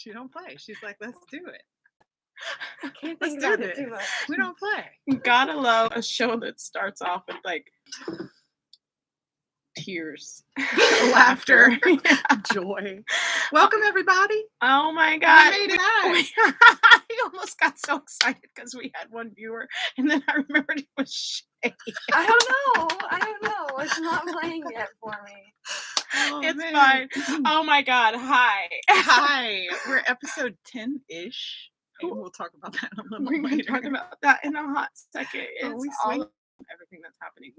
She don't play. She's like, let's do it. I can't Let's think do about this. it too much. We don't play. Gotta love a show that starts off with like tears, Laughter, Yeah. joy. Welcome, everybody. Oh my God. We made it live. I almost got so excited because we had one viewer, and then I remembered it was Shay. I don't know. It's not playing yet for me. Oh, It's man. fine. Oh my God. Hi. Hi. We're episode 10-ish. And we'll talk about that a little We're going to later. talk about that in a hot second. Oh, It's we all swing. of everything that's happening.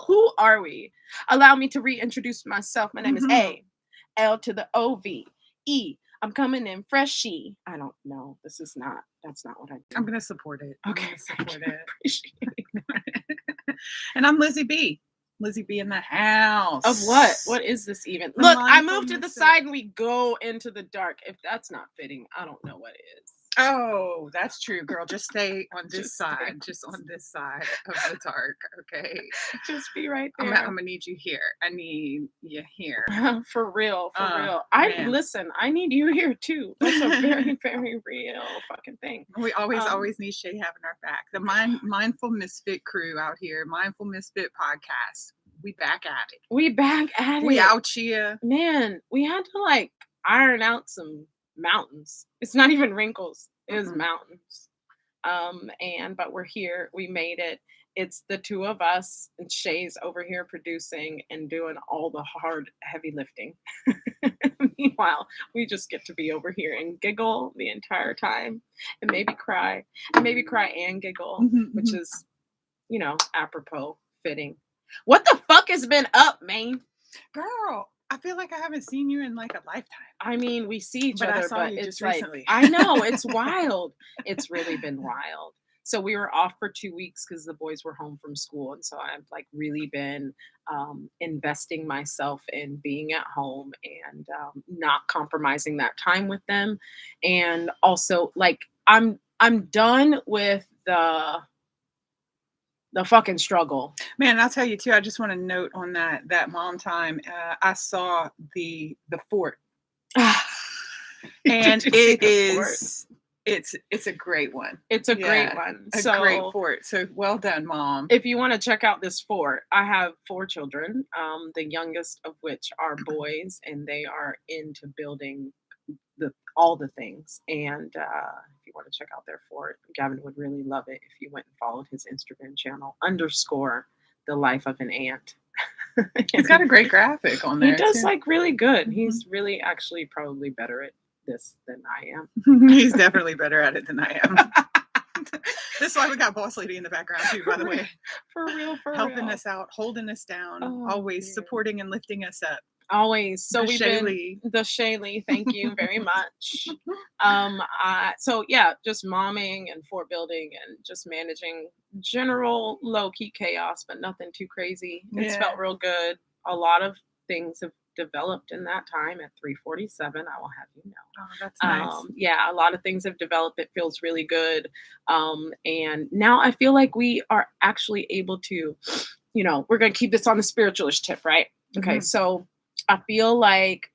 Who are we? Allow me to reintroduce myself. My name is A. L to the O-V. E. I'm coming in freshy. I don't know. That's not what I do. I'm going to support it. Okay. I'm gonna support it. Appreciate it. And I'm Lizzie B. Lizzie B in the house. Of what? What is this even? The Look, I moved to the mindfulness of- side and we go into the dark. If that's not fitting, I don't know what is. Oh, that's true, girl. Just stay on this Just stay. side. Just on this side of the dark. Okay. Just be right I'm there. gonna need you here. I need you here. For real, for real. Man. I need you here too. That's a very, very real fucking thing. We always need Shay having our back. The Mindful Misfit crew out here, Mindful Misfit podcast. We back at it. We back at it. We out here. Man, we had to like iron out some mountains. It's not even wrinkles. It is mountains. But we're here. We made it. It's the two of us, and Shay's over here producing and doing all the hard, heavy lifting. Meanwhile, we just get to be over here and giggle the entire time, and maybe cry, and giggle, which is, apropos, fitting. What the fuck has been up, man? Girl, I feel like I haven't seen you in like a lifetime. I mean, we see each But I other, saw but you it's just like, recently. I know, it's wild. It's really been wild. So we were off for 2 weeks because the boys were home from school. And so I've like really been investing myself in being at home and not compromising that time with them. And also like, I'm done with the fucking struggle. Man, I'll tell you too, I just want to note on that mom time, I saw the fort. And it is it's a great one. It's a great one. A great fort. So well done, Mom. If you want to check out this fort, I have 4 children, the youngest of which are boys, and they are into building all the things. And if you want to check out their fort, Gavin would really love it if you went and followed his Instagram channel, _the life of an ant. He's got a great graphic on there. He does too. like really good. He's really actually probably better at this than I am. He's definitely better at it than I am. This is why we got Boss Lady in the background too, by the way. For real. Helping us out, holding us down, always supporting and lifting us up. Always. So The we've Shaylee. been the Shaylee. Thank you very much. Just momming and fort building and just managing general low key chaos, but nothing too crazy. It's felt real good. A lot of things have developed in that time at 3:47. I will have you know. Oh, that's nice. A lot of things have developed. It feels really good. And now I feel like we are actually able to, we're going to keep this on the spiritualist tip, right? Okay. So I feel like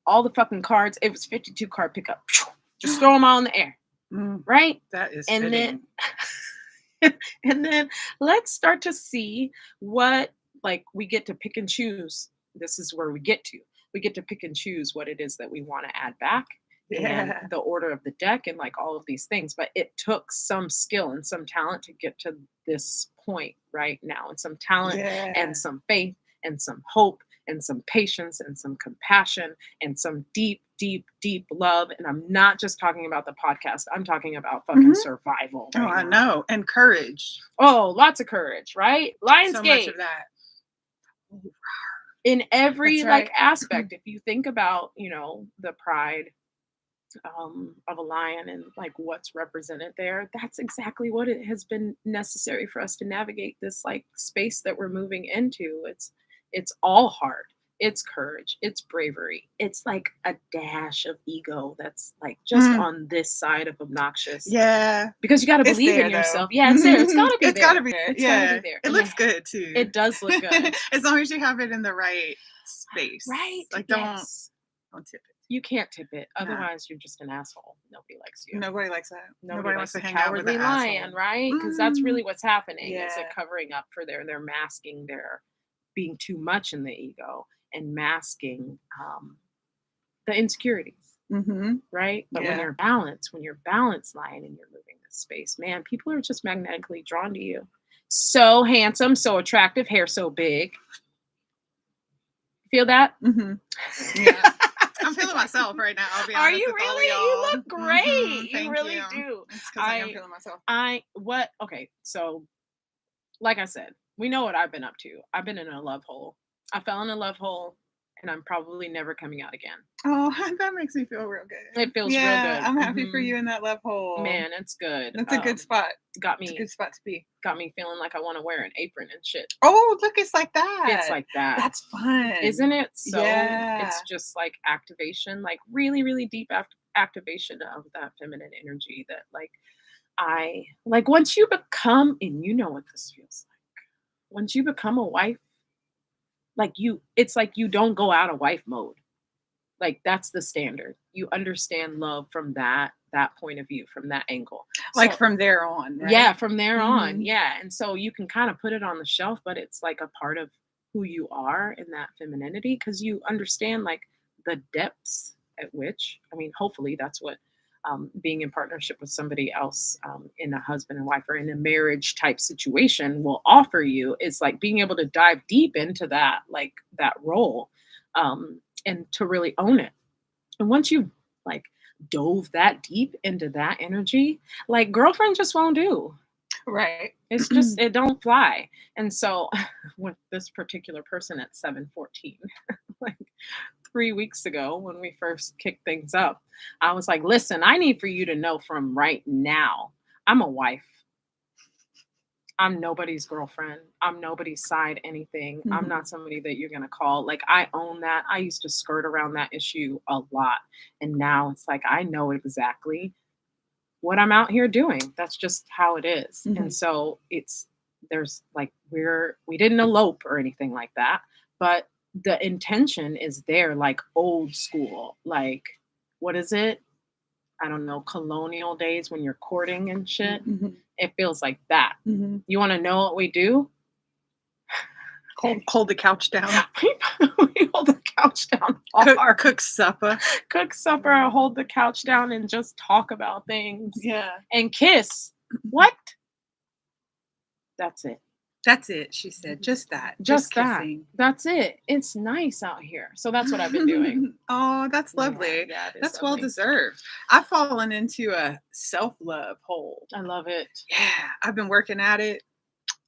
all the fucking cards, it was 52 card pickup. Just throw them all in the air. Right? That is and fitting. then let's start to see what, like, we get to pick and choose. This is where we get to pick and choose what it is that we want to add back and the order of the deck and like all of these things. But it took some skill and some talent to get to this point right now, and some talent and some faith and some hope and some patience and some compassion and some deep, deep, deep love. And I'm not just talking about the podcast. I'm talking about fucking survival. Right I know. And courage. Oh, lots of courage, right? Lionsgate. So much of that. In every That's right. aspect. If you think about, the pride of a lion and like what's represented there, that's exactly what it has been necessary for us to navigate this like space that we're moving into. It's all hard. It's courage. It's bravery. It's like a dash of ego that's like just on this side of obnoxious. Yeah. Because you got to believe in yourself. Yeah, it's there. It's got to be there. It's got to be there. It's gotta be there. It looks good too. It does look good. As long as you have it in the right space. Right. Like don't tip it. You can't tip it. Nah. Otherwise, you're just an asshole. Nobody likes you. Nobody likes that. Nobody likes wants to a hang out with cowardly an lion, asshole. right? Because that's really Mm, what's happening. Is yeah. it covering up for they're masking their being too much in the ego and masking the insecurities, Mm-hmm. right? But when Yeah. you're balanced lion and you're moving this space, man, people are just magnetically drawn to you. So handsome, so attractive, hair so big. Feel that? Mm-hmm. Yeah. I'm feeling myself right now. I'll be Are honest you with all of really? You y'all. look great. Mhm, You thank really you. do. It's because I am feeling myself. Okay, so like I said, we know what I've been up to. I've been in a love hole. I fell in a love hole and I'm probably never coming out again. Oh, that makes me feel real good. It feels real Yeah, good. I'm happy for Mhm. you in that love hole. Man, it's good. That's a good spot. Got It's a me good spot to be. got me feeling like I want to wear an apron and shit. Oh, look, it's like that. It's like that. That's fun. Isn't it? So Yeah. it's just like activation, like really, really deep activation of that feminine energy that I like once you become, and you know what this feels like. Once you become a wife, it's like you don't go out of wife mode. Like that's the standard. You understand love from that point of view, from that angle. Like So, from there on, right? yeah, from there on. Mhm. Yeah. And so you can kind of put it on the shelf, but it's like a part of who you are in that femininity because you understand like the depths at which, I mean, hopefully that's what being in partnership with somebody else in a husband and wife or in a marriage type situation will offer you is like being able to dive deep into that, like that role and to really own it. And once you like dove that deep into that energy, like girlfriend just won't do. Right. It's just it don't fly. And so with this particular person at 7:14, like 3 weeks ago when we first kicked things up, I was like, listen, I need for you to know from right now, I'm a wife. I'm nobody's girlfriend. I'm nobody's side anything. I'm Mhm. not somebody that you're going to call. Like, I own that. I used to skirt around that issue a lot. And now it's like, I know exactly what I'm out here doing. That's just how it is. And Mhm. so there's like, we didn't elope or anything like that, but the intention is there, like old school. Like, what is it? I don't know, colonial days when you're courting and shit. Mhm. It feels like that. Mhm. You want to know what we do? Hold the couch down. We hold the couch down hard. Cook supper. Cook supper, hold the couch down, and just talk about things. Yeah. And kiss. What? That's it. That's it, she said. Just that. Just that. Kissing. That's it. It's nice out here. So that's what I've been doing. Oh, that's Yeah, lovely. yeah, it is That's well lovely. deserved. I've fallen into a self-love hole. I love it. Yeah, I've been working at it.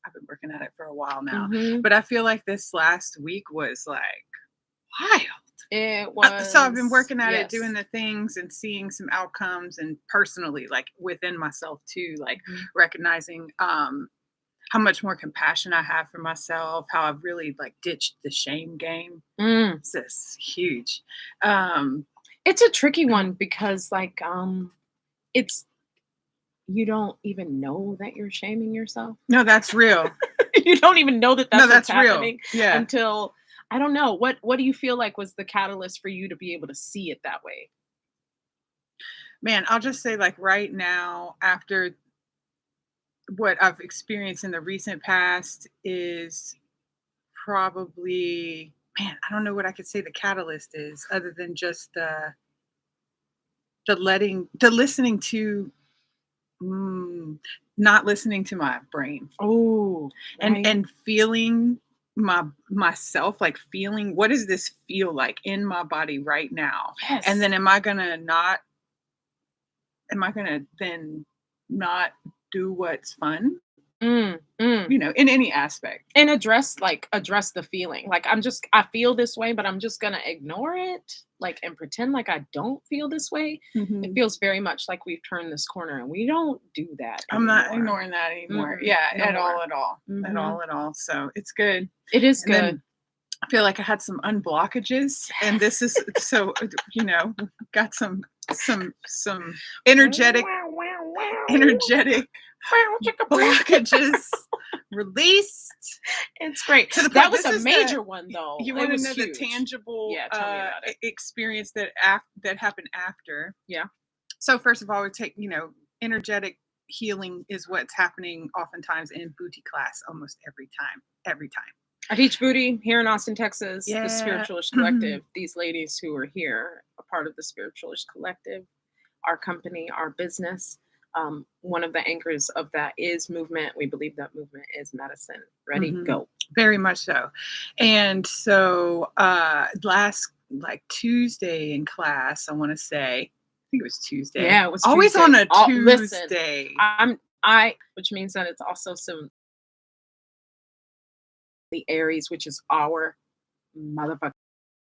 I've been working at it for a while now. Mhm. But I feel like this last week was like wild. It was. So I've been working at it, yes. doing the things and seeing some outcomes and personally, like within myself too, like Mhm. recognizing how much more compassion I have for myself, how I've really like ditched the shame game. Mm. It's just huge. Um, It's a tricky one because it's you don't even know that you're shaming yourself. no, that's real. You don't even know that No, that's that's what's real. happening Yeah. until I don't know. What do you feel like was the catalyst for you to be able to see it that way? Man, I'll just say like right now, after what I've experienced in the recent past is probably, man, I don't know what I could say the catalyst is other than just the listening to not listening to my brain Oh, and feeling myself, like feeling what does this feel like in my body right now, yes. and then am I gonna then not do what's fun, Mm. in any aspect. And address the feeling. Like I feel this way, but I'm just gonna ignore it, like and pretend like I don't feel this way. It Mhm. feels very much like we've turned this corner, and we don't do that. I'm not anymore. ignoring that anymore. Mm-mm, Yeah, no at all, more. at all, at Mhm. all, at all. So it's good. It is And good. then I feel like I had some unblockages, and this is so got some energetic blockages released. It's great. To the point, That was this a is major one, though. you It want to was know the huge. tangible Yeah, tell me about it. experience that that happened after. Yeah. So first of all, we take, energetic healing is what's happening oftentimes in booty class almost every time. Every time. At Each Booty here in Austin, Texas, the Yeah. Spiritualist Collective, these ladies who are here, a part of the Spiritualist Collective, our company, our business. One of the anchors of that is movement. We believe that movement is medicine. Ready, go. Very much so. And so last like Tuesday in class, I want to say, I think it was Tuesday. Yeah, it was always Tuesday. on a Listen, Tuesday. which means that it's also the Aries, which is our motherfucker.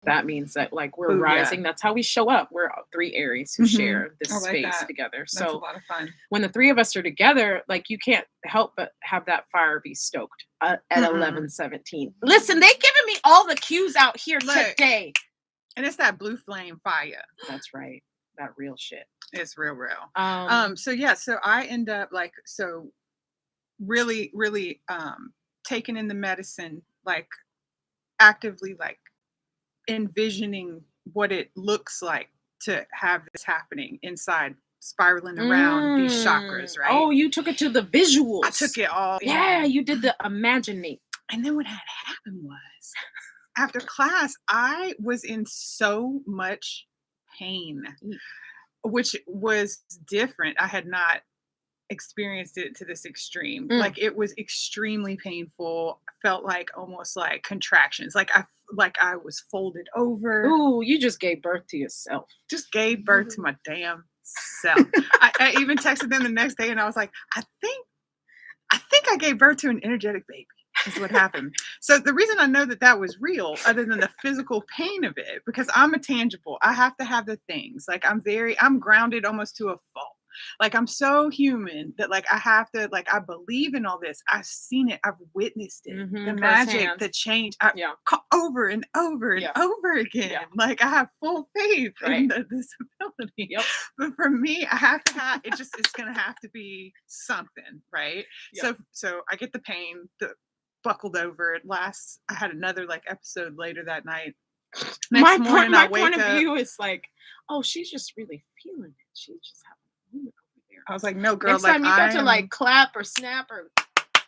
That means that like we're Ooh, yeah. rising. That's how we show up. We're three Aries who share this I like space that. together. That's a So lot of fun. when the three of us are together, like you can't help but have that fire be stoked at 11:17. Listen, they giving me all the cues out here today. And it's that blue flame fire. That's right. That real shit. It's real. So I end up like, so really, really taking in the medicine, like actively like envisioning what it looks like to have this happening inside, spiraling around these chakras, right? Oh, you took it to the visuals. I took it all. Yeah, you did the imagining. And then what had happened was, after class, I was in so much pain, which was different. I had not experienced it to this extreme. Like it was extremely painful. Felt like almost like contractions. Like I was folded over. Ooh, you just gave birth to yourself. Just gave birth to my damn self. I even texted them the next day and I was like, I think I gave birth to an energetic baby. Is what happened. So the reason I know that was real, other than the physical pain of it, because I'm a tangible. I have to have the things. Like I'm grounded almost to a fault. Like I'm so human that like I have to, like I believe in all this. I've seen it. I've witnessed it. The magic, the change. Over and over and over again. Yeah. Like I have full faith in this ability. Yep. But for me, I have to have it. It's gonna have to be something, right? Yep. So I get the pain. Buckled over. It lasts. I had another like episode later that night. My point of view is like, oh, she's just really feeling it. She's just having a moment over there. I was like, no, girl. Next time you got to like clap or snap or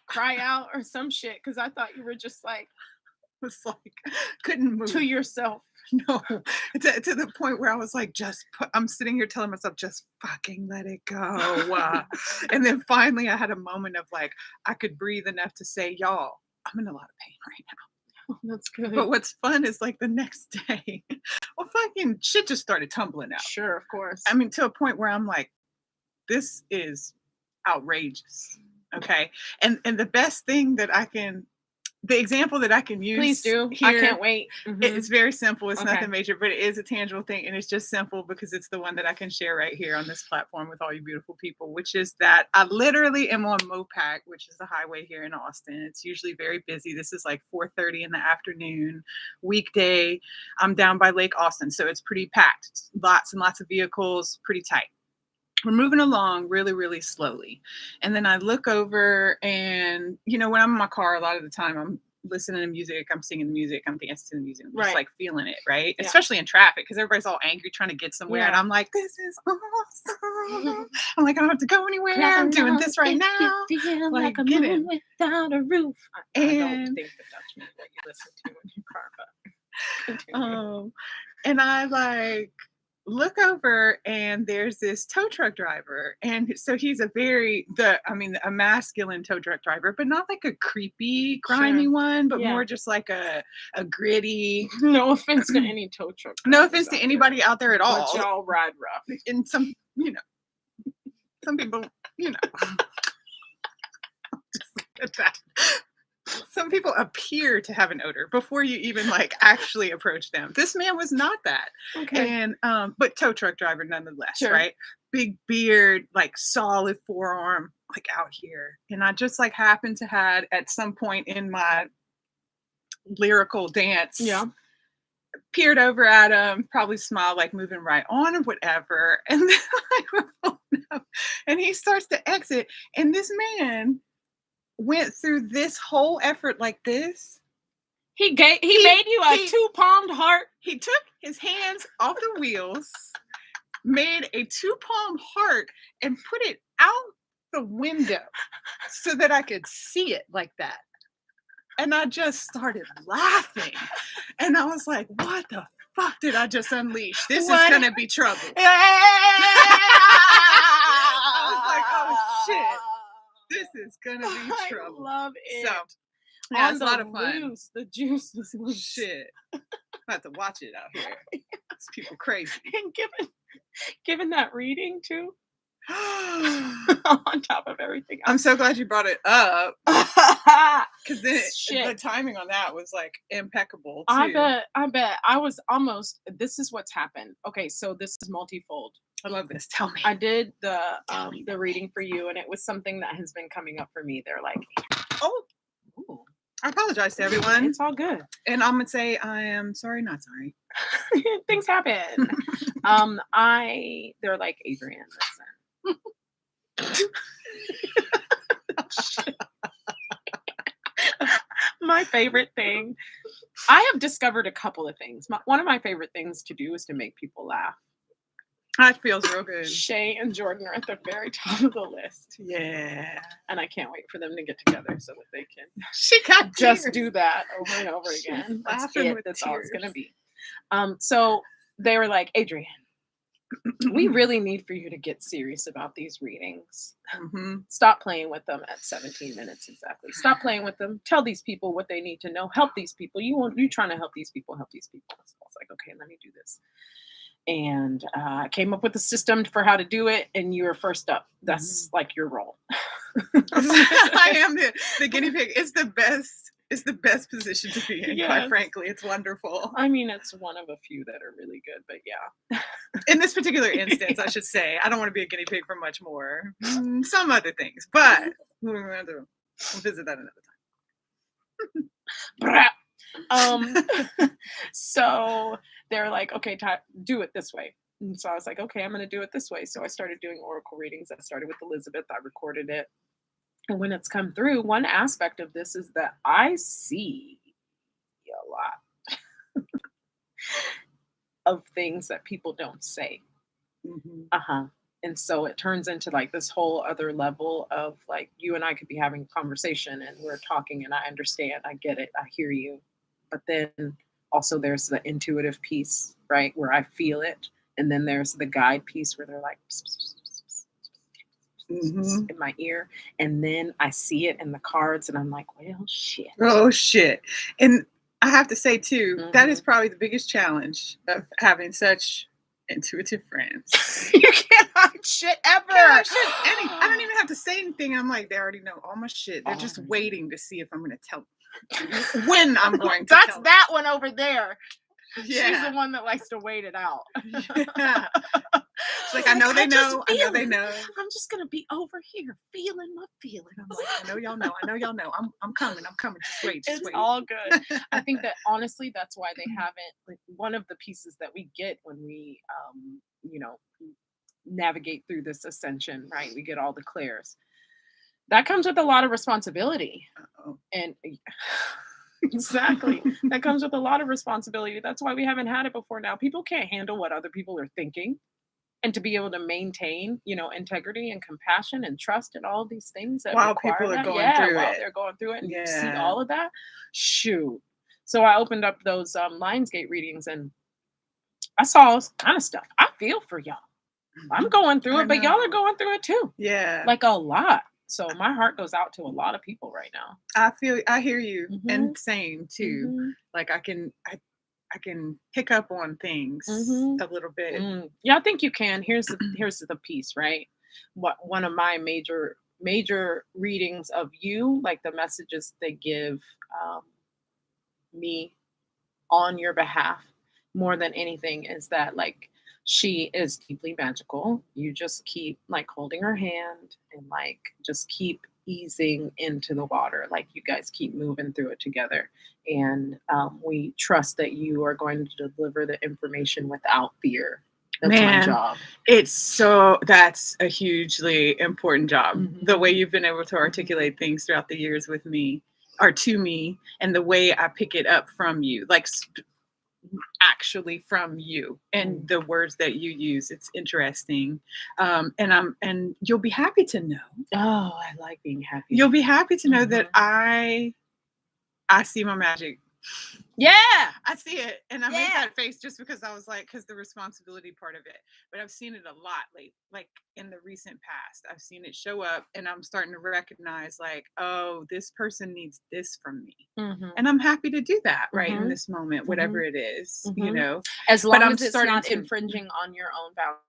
cry out or some shit, because I thought you were just like, was like, couldn't move to yourself. No, to the point where I was like, I'm sitting here telling myself, just fucking let it go. And then finally I had a moment of like, I could breathe enough to say, y'all, I'm in a lot of pain right now. Oh, that's good. But what's fun is like the next day, well, fucking shit just started tumbling out. Sure, of course. I mean, to a point where I'm like, this is outrageous. Okay. And the best thing that the example that I can use. Please do. Here, I can't wait. It's very simple. It's nothing major, but it is a tangible thing. And it's just simple because it's the one that I can share right here on this platform with all you beautiful people, which is that I literally am on Mopac, which is the highway here in Austin. It's usually very busy. This is like 4:30 in the afternoon, weekday. I'm down by Lake Austin. So it's pretty packed. Lots and lots of vehicles, pretty tight. We're moving along really, really slowly. And then I look over and, when I'm in my car, a lot of the time I'm listening to music, I'm singing the music, I'm dancing to the music, I'm just like feeling it, right? Yeah. Especially in traffic, because everybody's all angry trying to get somewhere. Yeah. And I'm like, this is awesome. I'm like, I don't have to go anywhere. I'm doing this right now. You feel like a moon without a roof. I don't think that that's what you listen to in your car, but and I like look over and there's this tow truck driver. And so he's a masculine tow truck driver, but not like a creepy, grimy one, but more just like a gritty. No offense to any tow truck. No offense to anybody out there at all. But y'all ride rough. And some people, just that. Some people appear to have an odor before you even like actually approach them. This man was not that. Okay. And but tow truck driver nonetheless, right? Big beard, like solid forearm, like out here. And I just like happened to had at some point in my lyrical dance, peered over at him, probably smiled, like moving right on or whatever. And then like, and he starts to exit, and this man went through this whole effort like this. He made you a two-palmed heart. He took his hands off the wheels, made a two-palm heart, and put it out the window so that I could see it like that. And I just started laughing. And I was like, what the fuck did I just unleash? This is going to be trouble. I was like, oh shit. This is going to be trouble. I love it. So, yeah, On it's a lot of fun. loose, the juice was loose. Shit. I have to watch it out here. These people crazy. And given that reading too, on top of everything I'm else. so glad you brought it up. Because then Shit. the timing on that was like impeccable too. I bet. I was almost, this is what's happened. Okay, so this is multifold. I love this. Tell me. I did the reading for you, and it was something that has been coming up for me. They're like, Oh, ooh, I apologize to everyone. it's all good. And I'm going to say I am sorry, not sorry. Things happen. They're like, Adrian, listen. My favorite thing, I have discovered a couple of things. One of my favorite things to do is to make people laugh. That feels real good. Shay and Jordan are at the very top of the list. Yeah. And I can't wait for them to get together so that they can She got just tears. do that over and over She's again. That's laughing it. with That's all it's tears. going to be. So they were like, Adrian, we really need for you to get serious about these readings. Mm-hmm. Stop playing with them at 17 minutes exactly. Stop playing with them. Tell these people what they need to know. Help these people. You trying to help these people. Help these people. So I was like, okay, let me do this. And I came up with a system for how to do it, and you were first up. That's like your role. I am the guinea pig. It's the best. It's the best position to be in. Yes. Quite frankly, it's wonderful. I mean, it's one of a few that are really good, but yeah. In this particular instance, I should say, I don't want to be a guinea pig for much more. Some other things, but we'll visit that another time. So they're like, okay, do it this way. And so I was like, okay, I'm going to do it this way. So I started doing oracle readings. I started with Elizabeth. I recorded it. And when it's come through, one aspect of this is that I see a lot of things that people don't say. Mm-hmm. And so it turns into like this whole other level of like, you and I could be having a conversation and we're talking and I understand, I get it, I hear you. But then also there's the intuitive piece, right, where I feel it. And then there's the guide piece where they're like in my ear. And then I see it in the cards and I'm like, well, shit. Oh, shit. And I have to say, too, that is probably the biggest challenge of having such intuitive friends. You can't hide shit ever. I don't even have to say anything. I'm like, they already know all my shit. They're just waiting to see if I'm going to tell them when I'm going to That's tell them. that one over there. Yeah. She's the one that likes to wait it out. Yeah. It's like, I know they know. I know they know. I'm just going to be over here feeling my feelings. I'm like, I know y'all know. I know y'all know. I'm coming. Just wait. It's all good. I think that honestly, that's why they haven't, like, one of the pieces that we get when we, navigate through this ascension, right? We get all the clairs. That comes with a lot of responsibility. Uh-oh. And exactly. That comes with a lot of responsibility. That's why we haven't had it before now. People can't handle what other people are thinking. And to be able to maintain, integrity and compassion and trust and all of these things that while require people are that. going through while it. they're going through it and you Yeah. see all of that. Shoot. So I opened up those Lionsgate readings and I saw all kind of stuff. I feel for y'all. I'm going through it, but y'all are going through it too. Yeah. Like a lot. So my heart goes out to a lot of people right now. I hear you. Mhm. And same too. Mhm. Like I can pick up on things Mhm. a little bit. Yeah, I think you can. Here's the piece, right? One of my major readings of you, like the messages they give me on your behalf more than anything is that like she is deeply magical. You just keep like holding her hand and like just keep easing into the water. Like you guys keep moving through it together. And we trust that you are going to deliver the information without fear. That's my Man, job. that's a hugely important job. Mhm. The way you've been able to articulate things throughout the years with me or to me, and the way I pick it up from you, like actually from you and the words that you use. It's interesting. And you'll be happy to know. Oh, I like being happy. You'll be happy to know that Mhm. I see my magic. Yeah. I see it. And I made Yeah. that face just because I was like, because the responsibility part of it. But I've seen it a lot like in the recent past. I've seen it show up and I'm starting to recognize like, oh, this person needs this from me. Mhm. And I'm happy to do that right in Mhm. this moment, whatever it is, you Mhm. know. As long I'm as it's starting not to- infringing on your own boundaries.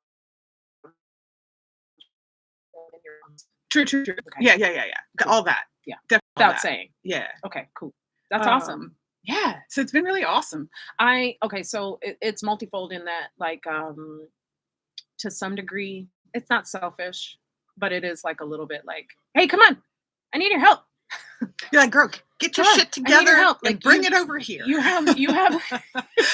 True. Okay. Yeah. Cool. All that. Yeah. Definitely all Without that. saying. Yeah. Okay, cool. That's awesome. Yeah. So it's been really awesome. Okay, so it's multifold in that, like, to some degree, it's not selfish, but it is like a little bit like, hey, come on, I need your help. You're like, girl, get your Come on, shit I need together your help. and Like, bring it over here. You have I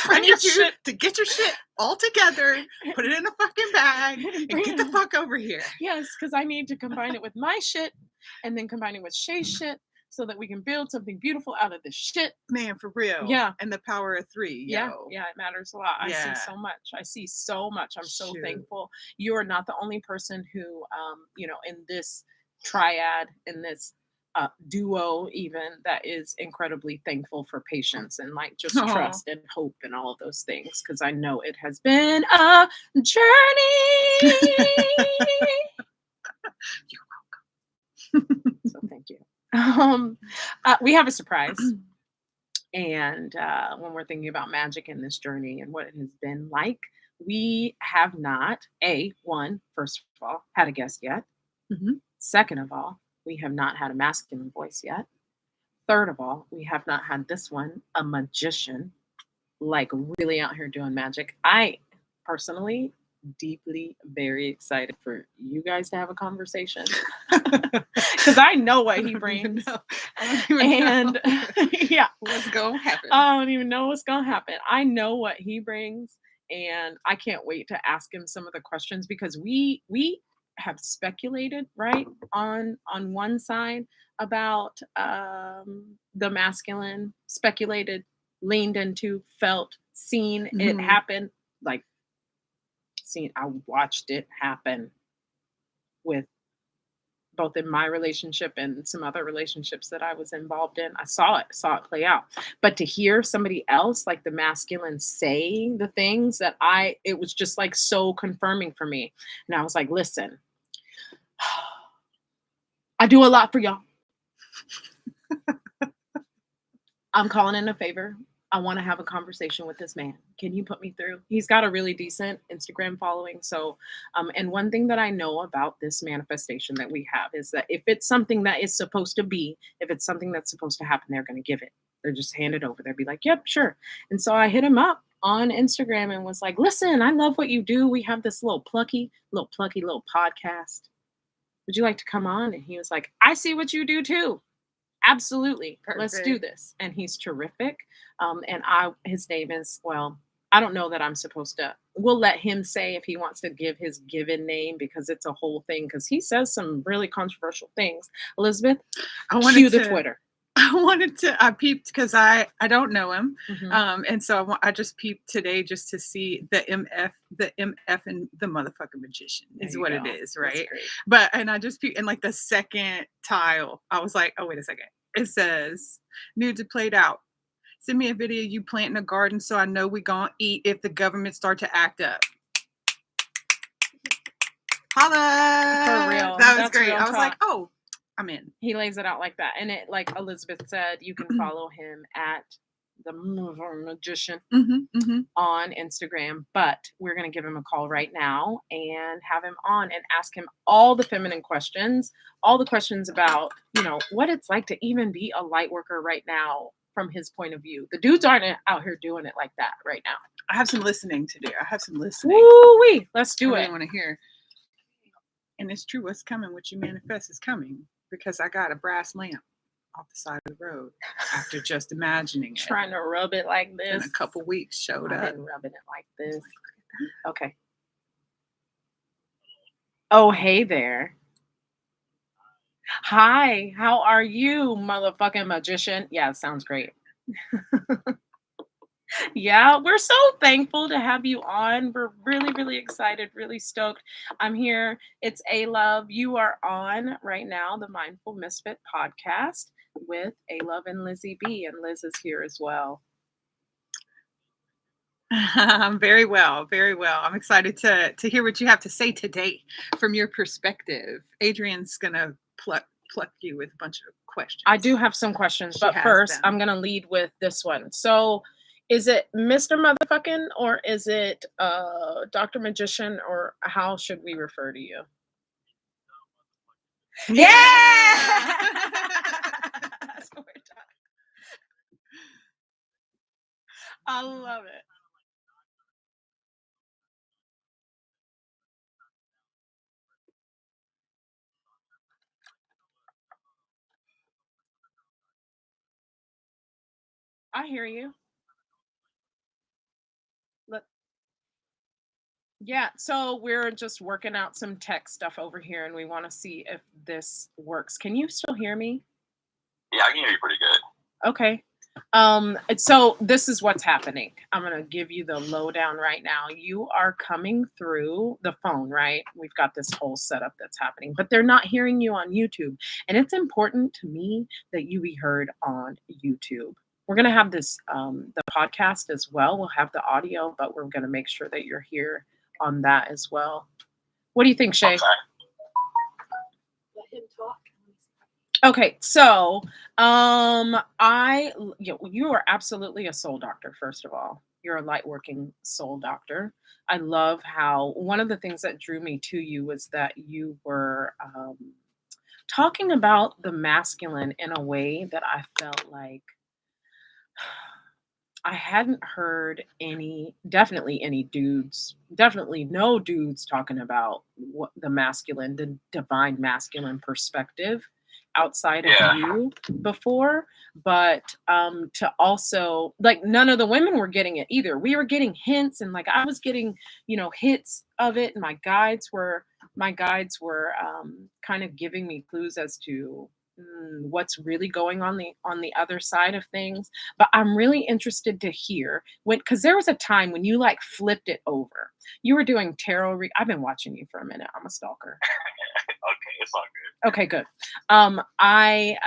bring need your you shit. to get your shit all together, put it in a fucking bag, and Bring get it the on. fuck over here. Yes, because I need to combine it with my shit and then combine it with Shay's shit so that we can build something beautiful out of this shit. Man, for real. Yeah. And the power of 3, Yeah, yo. yeah, it matters a lot. I Yeah. see so much. I see so much. I'm so Shoot. thankful. You are not the only person who, in this triad, in this duo, even that is incredibly thankful for patience and like just Aw. trust and hope and all of those things. Because I know it has been a journey. You're welcome. So thank you. We have a surprise. And when we're thinking about magic in this journey and what it has been like, we have not, first of all, had a guest yet. Mhm. Second of all, we have not had a masculine voice yet. Third of all, we have not had this one, a magician, like really out here doing magic. I personally deeply very excited for you guys to have a conversation because I know what he brings. I don't even know. Yeah, What's gonna happen? I don't even know what's gonna happen. I know what he brings, and I can't wait to ask him some of the questions because we have speculated right on one side about the masculine, speculated, leaned into, felt, seen it Mhm. happen, like seen. I watched it happen with both in my relationship and some other relationships that I was involved in. I saw it play out. But to hear somebody else, like the masculine, saying the things that it was just like so confirming for me. And I was like, listen, I do a lot for y'all. I'm calling in a favor. I want to have a conversation with this man. Can you put me through? He's got a really decent Instagram following. So, and one thing that I know about this manifestation that we have is that if it's something that is supposed to be, if it's something that's supposed to happen, they're going to give it. They're just hand it over. They'll be like, yep, sure. And so I hit him up on Instagram and was like, listen, I love what you do. We have this little plucky little podcast. Would you like to come on? And he was like, I see what you do too. Absolutely. Let's do Perfect. this. And he's terrific. And his name is, well, I don't know that I'm supposed to, we'll let him say if he wants to give his given name because it's a whole thing. Cause he says some really controversial things. Elizabeth, cue the Twitter. I peeped because I don't know him. Mhm. And so I just peeped today just to see the MF and the motherfucking magician is what it is, right? And I just peeped in like the second tile. I was like, oh, wait a second. It says, nudes are played out. Send me a video you planting a garden so I know we gonna eat if the government start to act up. Holla! For real. That was That's great. real I was like, talk. oh, I'm in. He lays it out like that. And it, like Elizabeth said, you can follow him at the Magician on Instagram, but we're going to give him a call right now and have him on and ask him all the feminine questions, all the questions about, what it's like to even be a light worker right now from his point of view. The dudes aren't out here doing it like that right now. I have some listening to do. Woo-wee. Let's do I it. really want to hear. And it's true. What's coming, what you manifest is coming because I got a brass lamp off the side of the road after just imagining it. Trying to rub it like this. In a couple weeks showed I've up. been rubbing it like this. Okay. Oh, hey there. Hi, how are you, motherfucking magician? Yeah, sounds great. Yeah, we're so thankful to have you on. We're really, really excited, really stoked. I'm here. It's A Love. You are on right now the Mindful Misfit podcast with A Love and Lizzie B, and Liz is here as well. I'm very well, very well. I'm excited to hear what you have to say today from your perspective. Adrian's gonna pluck you with a bunch of questions. I do have some questions, She but has first, them. I'm gonna lead with this one. So, is it Mr. Motherfucking or is it Dr. Magician, or how should we refer to you? Yeah. I love it. I hear you. Let- Yeah, so we're just working out some tech stuff over here and we want to see if this works. Can you still hear me? Yeah, I can hear you pretty good. Okay. So this is what's happening. I'm gonna give you the lowdown right now. You are coming through the phone, right? We've got this whole setup that's happening, but they're not hearing you on YouTube. And it's important to me that you be heard on YouTube. We're gonna have this the podcast as well. We'll have the audio, but we're gonna make sure that you're here on that as well. What do you think, Shay? Okay. Let him talk. Okay, so you are absolutely a soul doctor. First of all, you're a light working soul doctor. I love how one of the things that drew me to you was that you were talking about the masculine in a way that I felt like I hadn't heard definitely any dudes, definitely no dudes talking about what the masculine, the divine masculine perspective outside of Yeah. you before. But to also, like, none of the women were getting it either. We were getting hints, and like I was getting, hits of it, and my guides were kind of giving me clues as to what's really going on the other side of things. But I'm really interested to hear when, because there was a time when you like flipped it over. You were doing I've been watching you for a minute. I'm a stalker. Okay, it's all good. Okay, good. I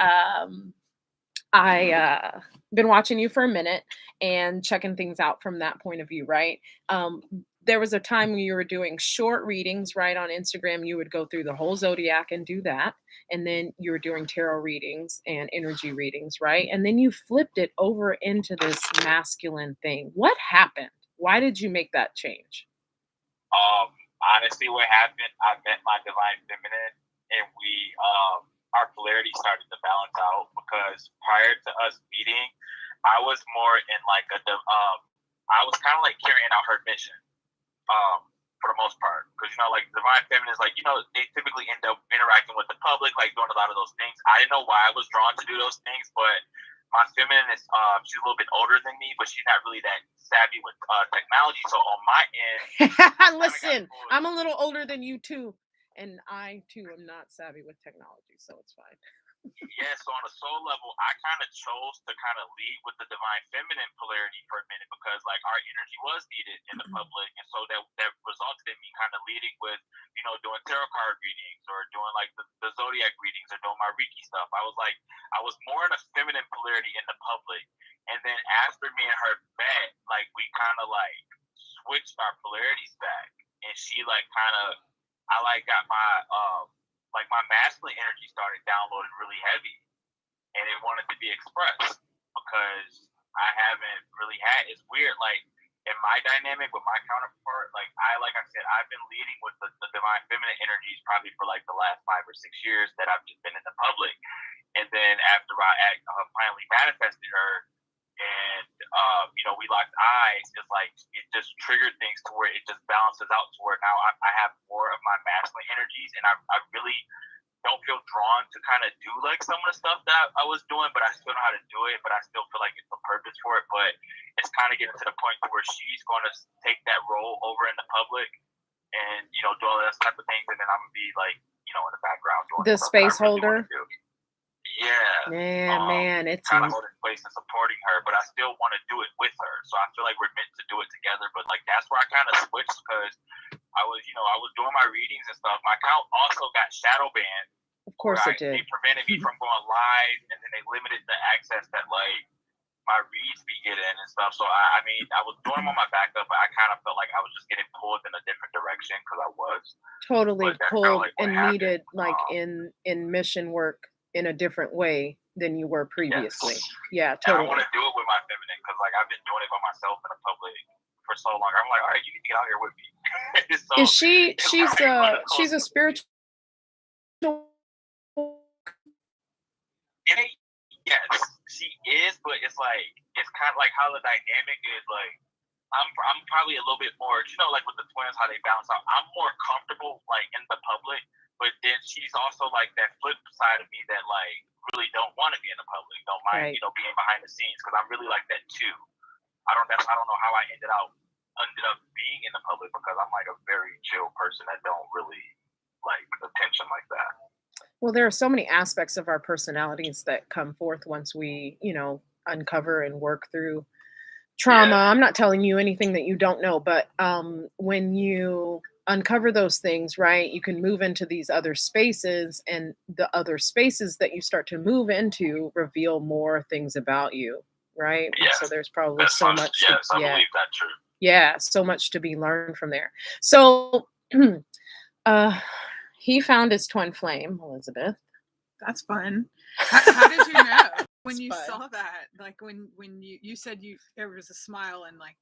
been watching you for a minute and checking things out from that point of view, right? Um, there was a time when you were doing short readings, right, on Instagram. You would go through the whole zodiac and do that, and then you were doing tarot readings and energy readings, right? And then you flipped it over into this masculine thing. What happened? Why did you make that change? Honestly, what happened? I met my divine feminine, and our polarity started to balance out because prior to us meeting, I was more in like I was kind of like carrying out her mission, for the most part, because like divine feminine is like they typically end up interacting with the public, like doing a lot of those things. I didn't know why I was drawn to do those things, but my feminine is she's a little bit older than me, but she's not really that savvy with technology. So on my end, Listen, I'm a little older than you too, and I too am not savvy with technology, so it's fine. yeah, so on a soul level, I kind of chose to kind of lead with the divine feminine polarity for a minute because like our energy was needed in the public, and so that resulted in me kind of leading with doing tarot card readings or doing like the zodiac readings or doing my Reiki stuff. I was more in a feminine polarity in the public, and then after me and her met, like we kind of like switched our polarities back, and she like kind of I like got my like my masculine energy started downloading really heavy, and it wanted to be expressed because I haven't really had. It's weird, like in my dynamic with my counterpart, like I said, I've been leading with the divine feminine energies probably for like the last 5 or 6 years that I've just been in the public, and then after I finally manifested her, and we locked eyes, it's like it just triggered things to where it just balances out to where now I have more of my masculine energies, and I really don't feel drawn to kind of do like some of the stuff that I was doing, but I still know how to do it, but I still feel like it's a purpose for it. But it's kind of getting to the point to where she's going to take that role over in the public and do all that type of things, and then I'm gonna be like, in the background doing The stuff that I space really wanna holder. do. Yeah. Yeah, man, it's kind of holding place and supporting her, but I still want to do it with her. So I feel like we're meant to do it together. But like that's where I kind of switched because I was doing my readings and stuff. My account also got shadow banned. of course it They did. prevented me from going live, and then they limited the access that like my reads be getting and stuff. So I mean, I was doing them on my backup, but I kind of felt like I was just getting pulled in a different direction because I was. Totally But that's kinda pulled like what and happened. needed like in mission work in a different way than you were previously. Yeah, And I want totally. to do it with my feminine because like I've been doing it by myself in the public for so long. I'm like, all right, you need to get out here with me. So Is she it's she's like one of she's a those- spiritual Yes, she is, but it's like it's kind of like how the dynamic is. Like I'm probably a little bit more, like with the twins, how they balance out. I'm more comfortable like in the public, but then she's also like that flip side of me that like really don't want to be in the public, don't mind, Right. Being behind the scenes because I'm really like that too. I don't know how I ended up being in the public because I'm like a very chill person that don't really like attention like that. Well, there are so many aspects of our personalities that come forth once we, uncover and work through trauma. I'm not telling you anything that you don't know, but when you uncover those things, right, you can move into these other spaces, and the other spaces that you start to move into reveal more things about you, right? And Yes, so there's probably that's so much. much. Yes, I believe that's true. Yeah, so much to be learned from there. So, he found his twin flame, Elizabeth. That's fun. How did you know when It's you fun. saw that? Like when you said there was a smile and like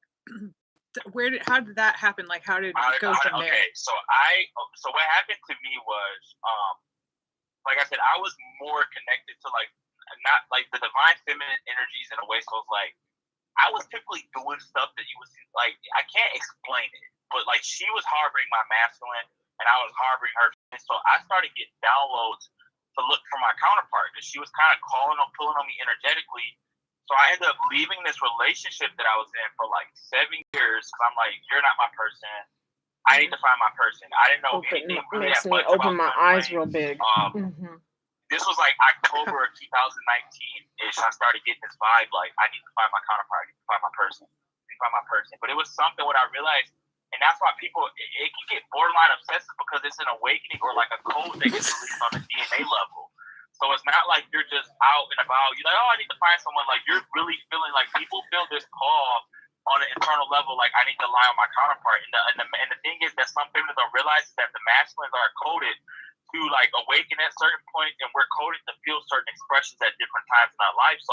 how did that happen? Like how did it go from there? Okay, so what happened to me was like I said, I was more connected to like not like the divine feminine energies in a way. So it's like I was typically doing stuff that you would see, like I can't explain it, but like she was harboring my masculine and I was harboring her. And so I started getting downloads to look for my counterpart because she was kind of pulling on me energetically. So I ended up leaving this relationship that I was in for like 7 years because I'm like, you're not my person. I need to find my person. I didn't know anything really Makes that me much open about my twin eyes flames. real big. This was like October of 2019-ish. I started getting this vibe like, I need to find my counterpart. I need to find my person. But it was something what I realized, and that's why people, it can get borderline obsessive because it's an awakening or like a code that gets released on the DNA level. So it's not like you're just out and about. You're like, oh, I need to find someone. Like you're really feeling like people feel this call on an internal level. Like I need to lie on my counterpart. And the thing is that some feminists don't realize is that the masculines are coded to like awaken at certain points, and we're coded to feel certain expressions at different times in our life. So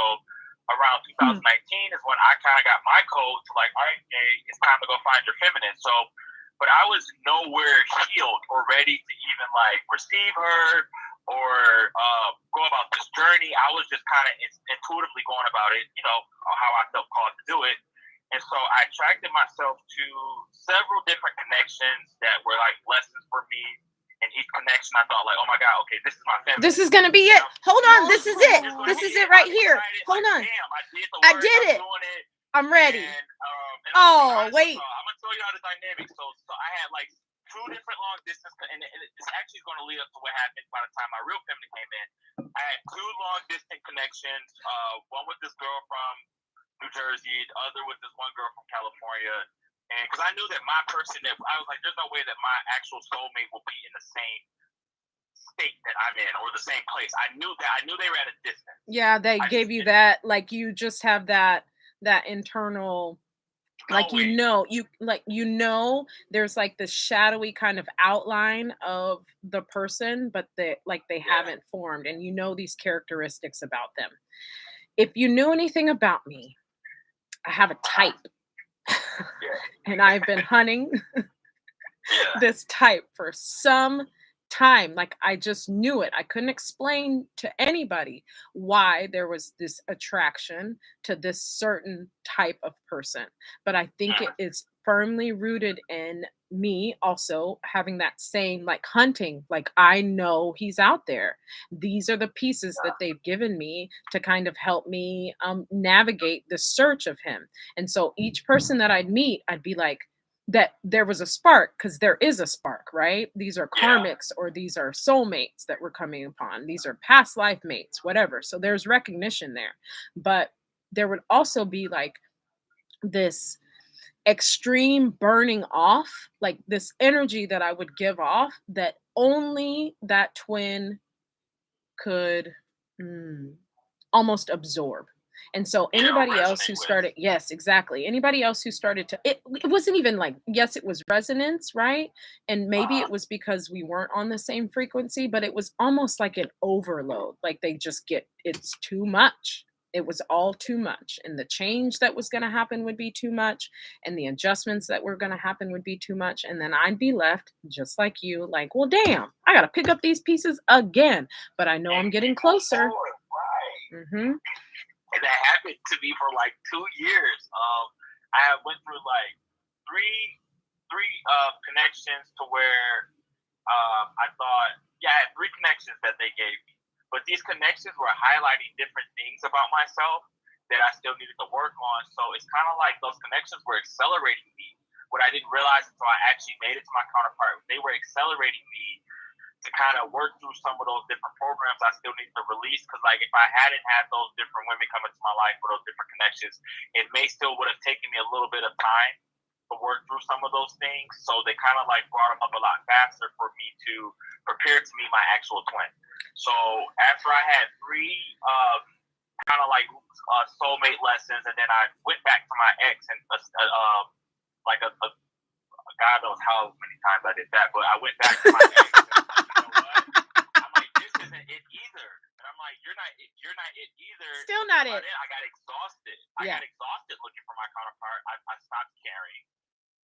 around 2019 is when I kind of got my code to like, all right, hey, it's time to go find your feminine. So, but I was nowhere healed or ready to even like receive her or go about this journey. I was just kind of intuitively going about it, how I felt called to do it. And so I attracted myself to several different connections that were like lessons for me. And each connection, I thought like, oh my God, okay, this is my feminine. This is gonna be it. Hold on, this is it. This is it right here. Hold on. Damn, I did the work. I did it. I'm doing it. I'm ready. And Oh, wait. I'm gonna tell you how the dynamic. So I had like 2 different long distance, and it's actually going to lead up to what happened by the time my real feminine came in. I had 2 long distance connections. One with this girl from New Jersey, the other with this one girl from California. And because I knew that my person, that I was like, there's no way that my actual soulmate will be in the same state that I'm in or the same place. I knew they were at a distance. Yeah, they gave you that, like you just have that internal, like there's like the shadowy kind of outline of the person, but they haven't formed, and these characteristics about them. If you knew anything about me, I have a type. And I've been hunting this type for some time. Like I just knew it. I couldn't explain to anybody why there was this attraction to this certain type of person. But I think it is firmly rooted in me also having that same like hunting, like I know he's out there. These are the pieces that they've given me to kind of help me navigate the search of him. And so each person that I'd meet, I'd be like, that there was a spark, because there is a spark, right? These are Yeah. karmics, or these are soulmates that we're coming upon. These are past life mates, whatever. So there's recognition there. But there would also be like this extreme burning off, like this energy that I would give off that only that twin could almost absorb. And so Yeah, anybody else resonate who with. started, yes, exactly. Anybody else who started to, it wasn't even like, yes, it was resonance, right? And maybe it was because we weren't on the same frequency, but it was almost like an overload. Like they just get, it's too much. It was all too much. And the change that was going to happen would be too much. And the adjustments that were going to happen would be too much. And then I'd be left just like you, like, well, damn, I got to pick up these pieces again. But I know I'm getting closer. Right. Mm-hmm. And that happened to me for like 2 years. I went through like three connections to where I thought, yeah, I had 3 connections that they gave me. But these connections were highlighting different things about myself that I still needed to work on. So it's kind of like those connections were accelerating me. What I didn't realize until I actually made it to my counterpart, they were accelerating me to kind of work through some of those different programs I still need to release. Because like if I hadn't had those different women come into my life or those different connections, it may still would have taken me a little bit of time to work through some of those things. So they kind of like brought them up a lot faster for me to prepare to meet my actual twin. So after I had 3 kind of like soulmate lessons, and then I went back to my ex, and like a God knows how many times I did that, but I went back to my ex. And I'm like, you know what? I'm like, this isn't it either. And I'm like, you're not it either. Still not it. I got exhausted. I got exhausted looking for my counterpart. I stopped caring.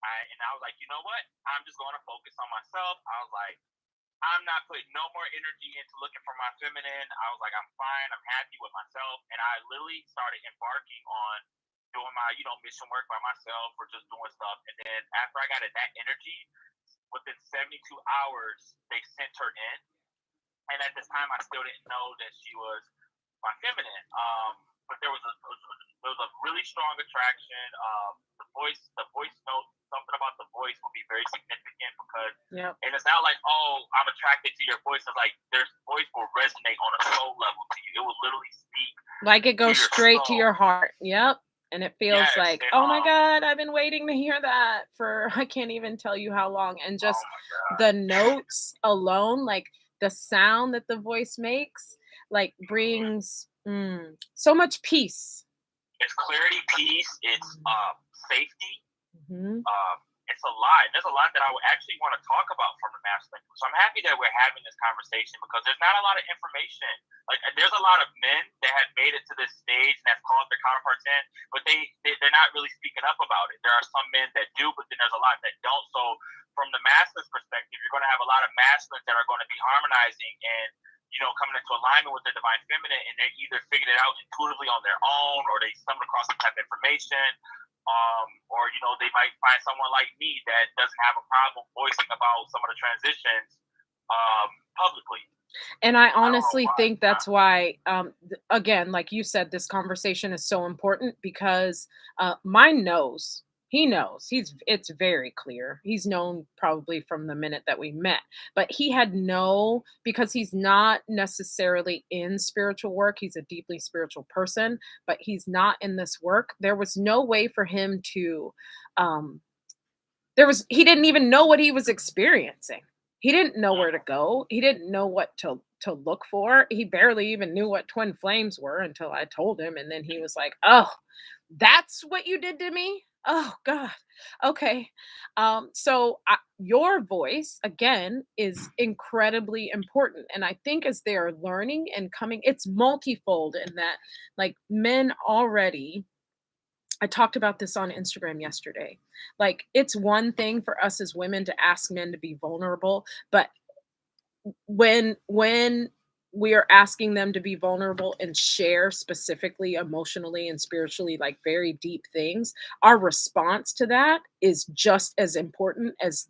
And I was like, you know what? I'm just going to focus on myself. I was like, I'm not putting no more energy into looking for my feminine. I was like, I'm fine. I'm happy with myself. And I literally started embarking on doing my, mission work by myself or just doing stuff. And then after I got that energy, within 72 hours, they sent her in. And at this time, I still didn't know that she was my feminine. But there was a really strong attraction. The voice note, something about the voice will be very significant because, and it's not like, oh, I'm attracted to your voice. It's like their voice will resonate on a soul level to you. It will literally speak. Like it goes straight to your heart. Yep. And it feels like, and, oh my God, I've been waiting to hear that for, I can't even tell you how long. And just the notes alone, like the sound that the voice makes, like brings so much peace. It's clarity, peace. It's safety. It's a lot. There's a lot that I would actually want to talk about from the masculine. So I'm happy that we're having this conversation because there's not a lot of information. Like there's a lot of men that have made it to this stage and have called their counterparts in, but they're not really speaking up about it. There are some men that do, but then there's a lot that don't. So from the masculine perspective, you're going to have a lot of masculines that are going to be harmonizing and coming into alignment with their divine feminine, and they either figured it out intuitively on their own, or they stumbled across some type of information, or they might find someone like me that doesn't have a problem voicing about some of the transitions publicly. And I honestly think that's why, again, like you said, this conversation is so important because mine knows. He knows. It's very clear. He's known probably from the minute that we met, but he had because he's not necessarily in spiritual work. He's a deeply spiritual person, but he's not in this work. There was no way for him to, he didn't even know what he was experiencing. He didn't know where to go. He didn't know what to look for. He barely even knew what twin flames were until I told him. And then he was like, oh, that's what you did to me? Oh God. Okay. So your voice again is incredibly important. And I think as they are learning and coming, it's multifold in that like men already, I talked about this on Instagram yesterday. Like it's one thing for us as women to ask men to be vulnerable, but when we are asking them to be vulnerable and share specifically emotionally and spiritually like very deep things, our response to that is just as important as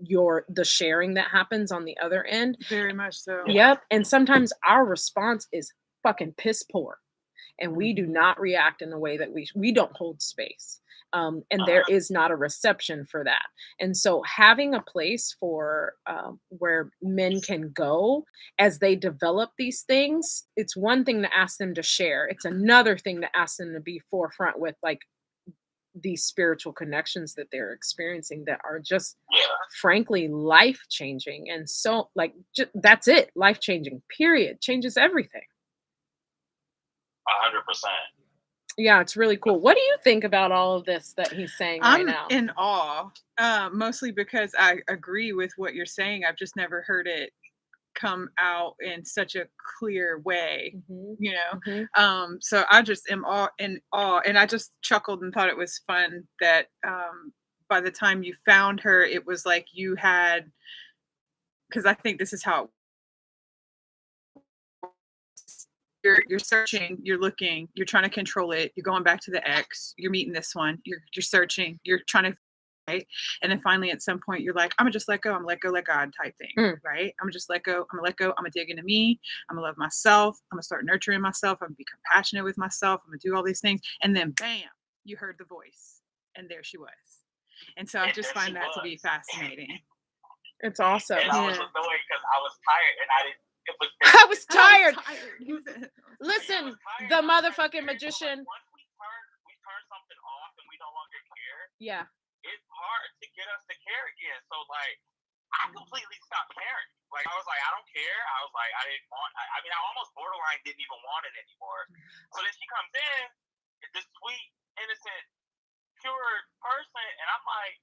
the sharing that happens on the other end. Very much so. Yep. And sometimes our response is fucking piss poor. And we do not react in the way that we don't hold space. and there is not a reception for that. And so having a place for where men can go as they develop these things, it's one thing to ask them to share. It's another thing to ask them to be forefront with like these spiritual connections that they're experiencing that are just Yeah. frankly life changing. And so like that's it, life changing, period, changes everything. 100%. Yeah, it's really cool. What do you think about all of this that he's saying right I'm now? in awe, mostly because I agree with what you're saying. I've just never heard it come out in such a clear way, Mhm, you know. mhm. So I just am in awe, and I just chuckled and thought it was fun that by the time you found her, it was like you had, because I think this is how you're searching, you're looking, you're trying to control it, you're going back to the ex, you're meeting this one, you're searching, you're trying to, right? And then finally at some point you're like, I'm gonna just let go, I'm gonna let go, let God type thing, Mm. right? I'm gonna just let go, I'm gonna let go, I'm gonna dig into me, I'm gonna love myself, I'm gonna start nurturing myself, I'm gonna be compassionate with myself, I'm gonna do all these things. And then bam, you heard the voice, and there she was. And so I And just there she find that to be was. fascinating. It's awesome. And I was Yeah. annoyed because I was tired and I didn't. It was I was I tired. was tired. Listen, tired. the I was like, motherfucking seriously, magician. like, once we turn something off and we no longer care, Yeah. it's hard to get us to care again. So like, I completely stopped caring. Like I was like, I don't care. I was like, I didn't want. I mean, I almost borderline didn't even want it anymore. So then she comes in, this sweet, innocent, pure person, and I'm like,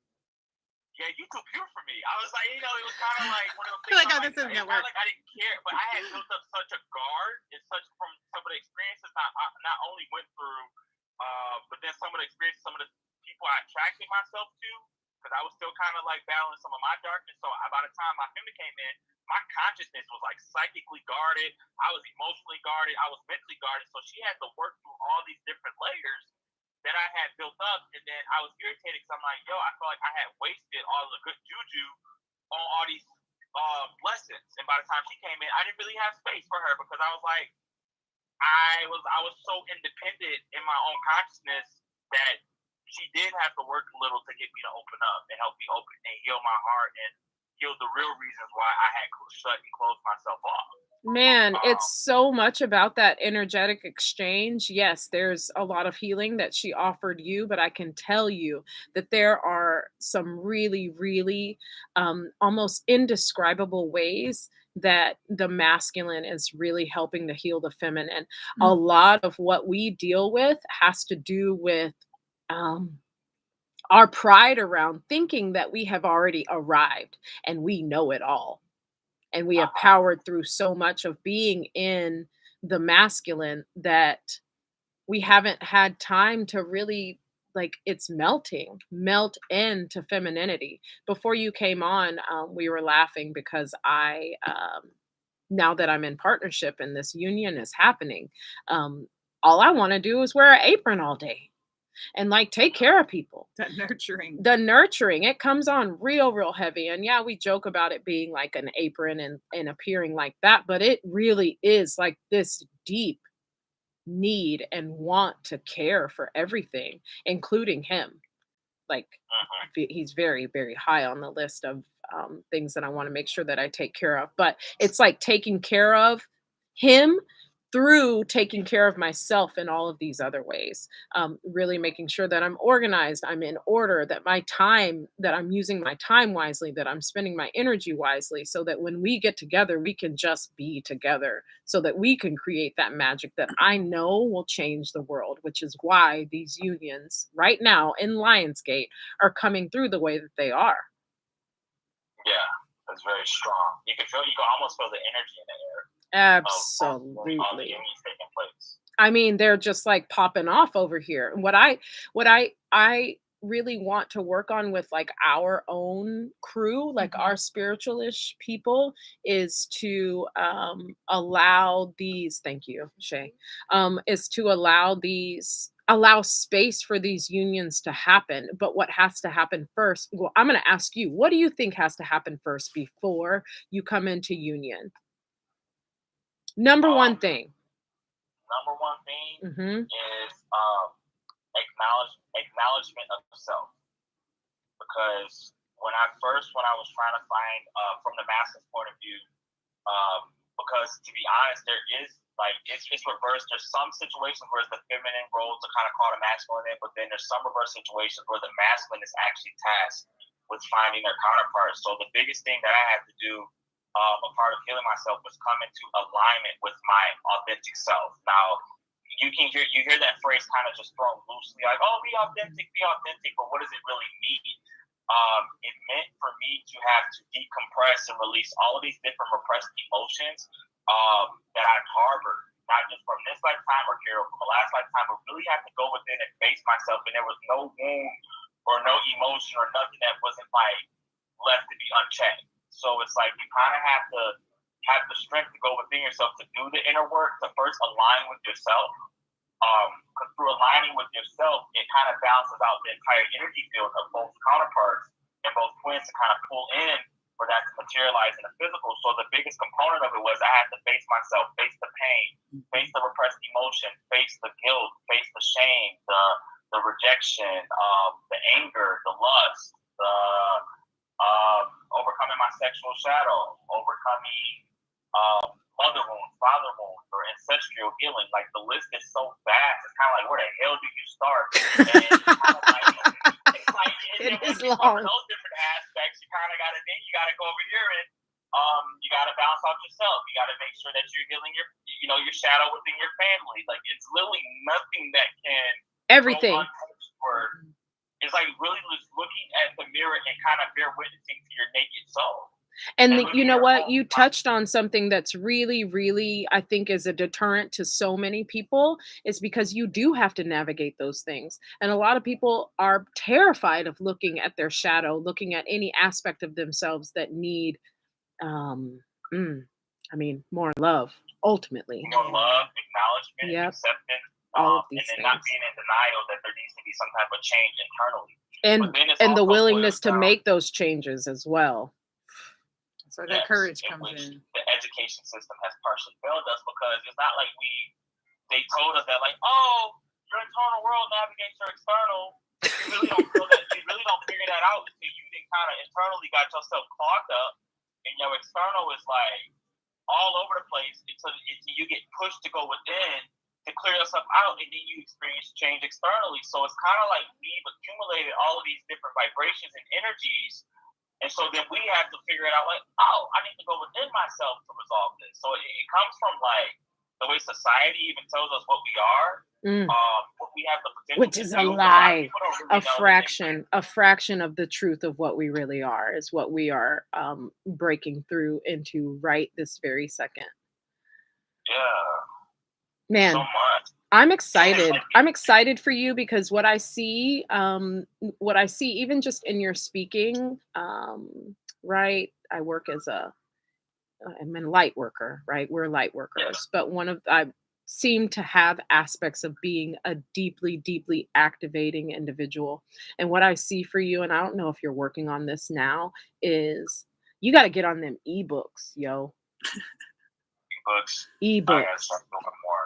yeah, you too pure for me. I was like, you know, it was kind of like one of those things. Like, oh, Like, this isn't it's gonna not work. like I didn't care, but I had built up such a guard and such from some of the experiences I not only went through, but then some of the experiences, some of the people I attracted myself to, because I was still kind of like battling some of my darkness. So by the time my family came in, my consciousness was like psychically guarded. I was emotionally guarded. I was mentally guarded. So she had to work through all these different layers that I had built up, and then I was irritated because I'm like, yo, I felt like I had wasted all the good juju on all these blessings. And by the time she came in, I didn't really have space for her because I was like, I was so independent in my own consciousness that she did have to work a little to get me to open up and help me open and heal my heart and heal the real reasons why I had shut and closed myself off. Man, it's so much about that energetic exchange. Yes, there's a lot of healing that she offered you, but I can tell you that there are some really, really almost indescribable ways that the masculine is really helping to heal the feminine. A lot of what we deal with has to do with um, our pride around thinking that we have already arrived and we know it all, and we have powered through so much of being in the masculine that we haven't had time to really like it's melt into femininity. Before you came on, we were laughing because I now that I'm in partnership and this union is happening, all I want to do is wear an apron all day and like take care of people. That nurturing. The nurturing, it comes on real heavy. And yeah, we joke about it being like an apron and appearing like that, but it really is like this deep need and want to care for everything, including him. Like he's very high on the list of things that I want to make sure that I take care of. But it's like taking care of him through taking care of myself in all of these other ways. Really making sure that I'm organized, I'm in order, that my time, that I'm using my time wisely, that I'm spending my energy wisely, so that when we get together, we can just be together, so that we can create that magic that I know will change the world, which is why these unions right now in Lionsgate are coming through the way that they are. Yeah, it's very strong. You can almost feel the energy in the air. Absolutely. All the unions taking place. I mean, they're just like popping off over here. What I really want to work on with like our own crew, like our spiritualish people, is to allow these, thank you, Shay, is to allow space for these unions to happen. But what has to happen first? Well, I'm going to ask you, what do you think has to happen first before you come into union? Number one thing. Number one thing is acknowledgement of self. Because when I was trying to find from the masculine point of view, because to be honest, there is like it's reversed. There's some situations where the feminine roles are kind of called a masculine in, but then there's some reverse situations where the masculine is actually tasked with finding their counterparts. So the biggest thing that I had to do, a part of healing myself, was come into alignment with my authentic self. Now, you hear that phrase kind of just thrown loosely, like, "Oh, be authentic," but what does it really mean? It meant for me to have to decompress and release all of these different repressed emotions that I've harbored, not just from this lifetime or from the last lifetime, but really have to go within and face myself. And there was no wound or no emotion or nothing that wasn't like left to be unchecked. So it's like you kind of have to have the strength to go within yourself to do the inner work, to first align with yourself. Because through aligning with yourself, it kind of balances out the entire energy field of both counterparts and both twins to kind of pull in for that to materialize in the physical. So the biggest component of it was I had to face myself, face the pain, face the repressed emotion, face the guilt, face the shame, the rejection, the anger, the lust, the overcoming my sexual shadow, overcoming mother wounds, father wounds, or ancestral healing. Like the list is so vast. It's kind of like, where the hell do you start? And it's like It is when you long. cover those different aspects, you kind of got to then you got to go over here and you got to balance out yourself. You got to make sure that you're healing your shadow within your family. Like it's literally nothing that can Everything. go untouched. Or it's like really just looking at the mirror and kind of bear witnessing to your naked soul. And you know what? You touched on something that's really, really, I think, is a deterrent to so many people. Is because you do have to navigate those things. And a lot of people are terrified of looking at their shadow, looking at any aspect of themselves that need, more love, ultimately. More love, acknowledgement, Yep. acceptance, All of these and then things. not being in denial that there needs to be some type of change internally. And the willingness to make those changes as well. So that courage comes in. The education system has partially failed us because it's not like they told us that like, oh, your internal world navigates your external. You really don't feel that. You really don't figure that out until you kind of internally got yourself clogged up, and your external is like all over the place until you get pushed to go within to clear yourself out, and then you experience change externally. So it's kind of like we've accumulated all of these different vibrations and energies. And so then we have to figure it out like, oh, I need to go within myself to resolve this. So it comes from like the way society even tells us what we are, what we have the potential Which is a lie. A fraction of the truth of what we really are is what we are breaking through into right this very second. Yeah. Man. So much. I'm excited. I'm excited for you because what I see even just in your speaking, right? I work as I'm a light worker, right? We're light workers, but I seem to have aspects of being a deeply, deeply activating individual. And what I see for you, and I don't know if you're working on this now, is you got to get on them ebooks, yo. Ebooks.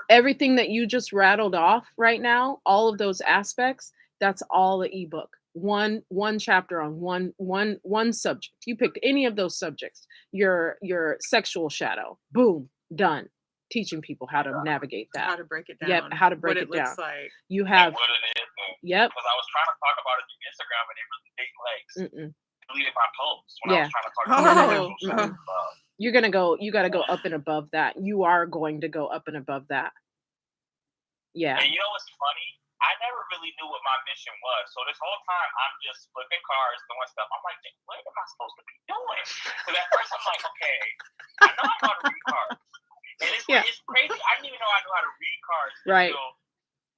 Everything that you just rattled off right now, all of those aspects, that's all the ebook. One chapter on one subject. You picked any of those subjects. Your sexual shadow. Boom, done. Teaching people how to navigate that. How to break it down. Yep, how to break it down. Looks like. You have. What it is. Yep. Because I was trying to talk about it through Instagram and it was big legs. Deleted my posts when I was trying to talk about it. You got to go up and above that. You are going to go up and above that. Yeah. And you know what's funny? I never really knew what my mission was. So this whole time, I'm just flipping cars, doing stuff. I'm like, what am I supposed to be doing? So at first, I'm like, okay, I know I know how to read cards. And it's crazy. I didn't even know I knew how to read cards. Right. Until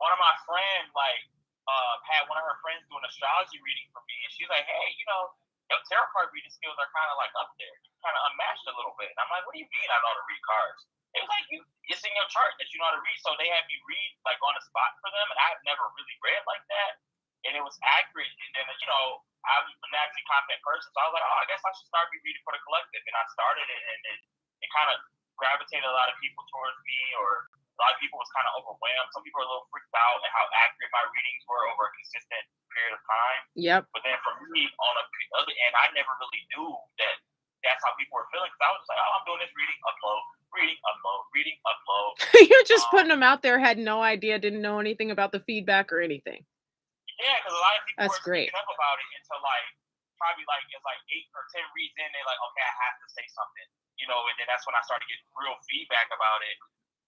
one of my friends, had one of her friends do an astrology reading for me. And she's like, hey, your tarot card reading skills are kind of like up there. You're kind of unmatched a little bit. And I'm like, what do you mean I know how to read cards? It was like it's in your chart that you know how to read. So they had me read like on the spot for them, and I've never really read like that. And it was accurate. And then I'm a naturally confident person, so I was like, oh, I guess I should start reading for the collective. And I started it, and it kind of gravitated a lot of people towards me, or a lot of people was kind of overwhelmed. Some people were a little freaked out at how accurate my readings were over a consistent period of time. Yep. But then for me, on the other end, I never really knew that that's how people were feeling. Because I was just like, oh, I'm doing this reading, upload, reading, upload, reading, upload. You're just putting them out there, had no idea, didn't know anything about the feedback or anything. Yeah, because a lot of people That's were speaking up about it until like probably like it's like 8 or 10 reads in. They're like, okay, I have to say something, you know. And then that's when I started getting real feedback about it.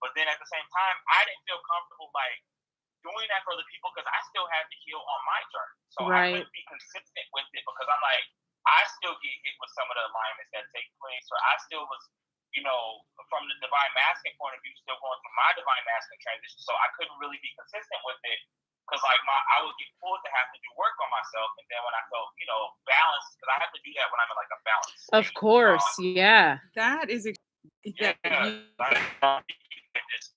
But then at the same time, I didn't feel comfortable like doing that for other people because I still had to heal on my journey. So I couldn't be consistent with it because I'm like, I still get hit with some of the alignments that take place, or I still was, you know, from the divine masculine point of view, still going through my divine masculine transition. So I couldn't really be consistent with it because like I would get pulled to have to do work on myself, and then when I felt, you know, balanced, because I have to do that when I'm in like a balance state. Of course, yeah. That is just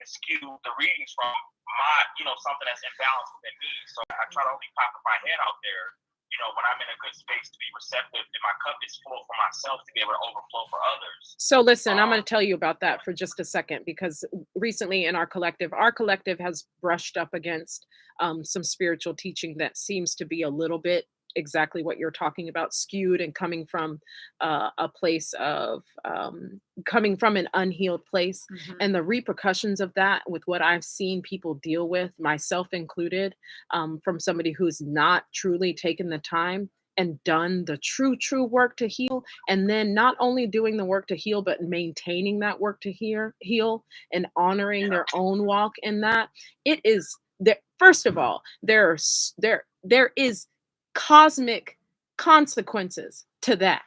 skew the readings from my, you know, something that's imbalanced within me. So I try to only pop my head out there, you know, when I'm in a good space to be receptive and my cup is full for myself to be able to overflow for others. So listen, I'm going to tell you about that for just a second, because recently in our collective has brushed up against some spiritual teaching that seems to be a little bit exactly what you're talking about, skewed and coming from a place of coming from an unhealed place. And the repercussions of that, with what I've seen people deal with, myself included, from somebody who's not truly taken the time and done the true work to heal, and then not only doing the work to heal but maintaining that work to heal and honoring their own walk in that. It is there. First of all, there is cosmic consequences to that,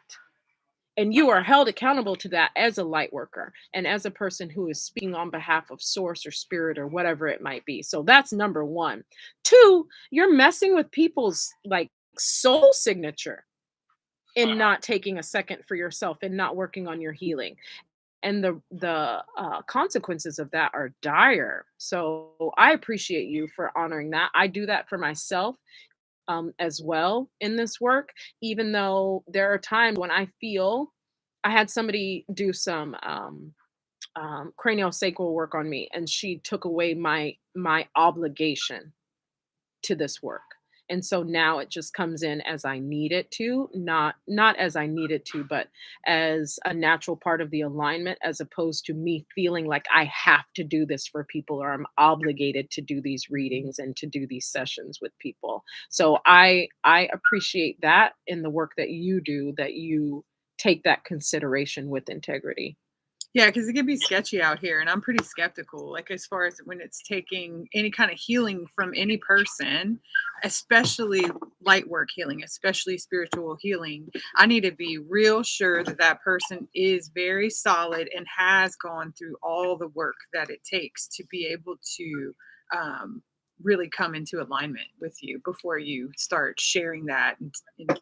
and you are held accountable to that as a light worker and as a person who is speaking on behalf of source or spirit or whatever it might be. So that's number one. Two, you're messing with people's like soul signature in not taking a second for yourself and not working on your healing. And the consequences of that are dire. So I appreciate you for honoring that. I do that for myself as well in this work, even though there are times when I feel I had somebody do some craniosacral work on me, and she took away my obligation to this work. And so now it just comes in as I need it to, not as I need it to, but as a natural part of the alignment, as opposed to me feeling like I have to do this for people, or I'm obligated to do these readings and to do these sessions with people. So I appreciate that in the work that you do, that you take that consideration with integrity. Yeah, because it can be sketchy out here, and I'm pretty skeptical. Like, as far as when it's taking any kind of healing from any person, especially light work healing, especially spiritual healing, I need to be real sure that that person is very solid and has gone through all the work that it takes to be able to really come into alignment with you before you start sharing that and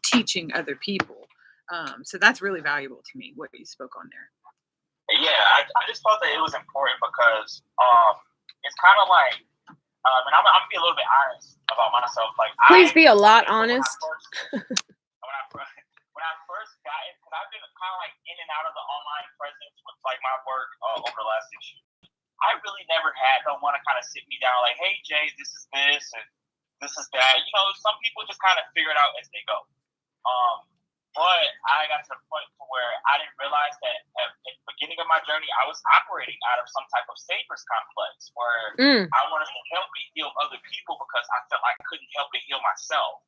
teaching other people. So that's really valuable to me, what you spoke on there. Yeah, I just thought that it was important because it's kind of like, and I'm gonna be a little bit honest about myself. Like, please be a lot honest. When I first got it, because I've been kind of like in and out of the online presence with like my work over the last 6 years. I really never had no one to kind of sit me down like, hey Jay, this is this and this is that. You know, some people just kind of figure it out as they go. But I got to the point to where I didn't realize that at the beginning of my journey, I was operating out of some type of savior's complex where I wanted to help me heal other people because I felt like I couldn't help but heal myself.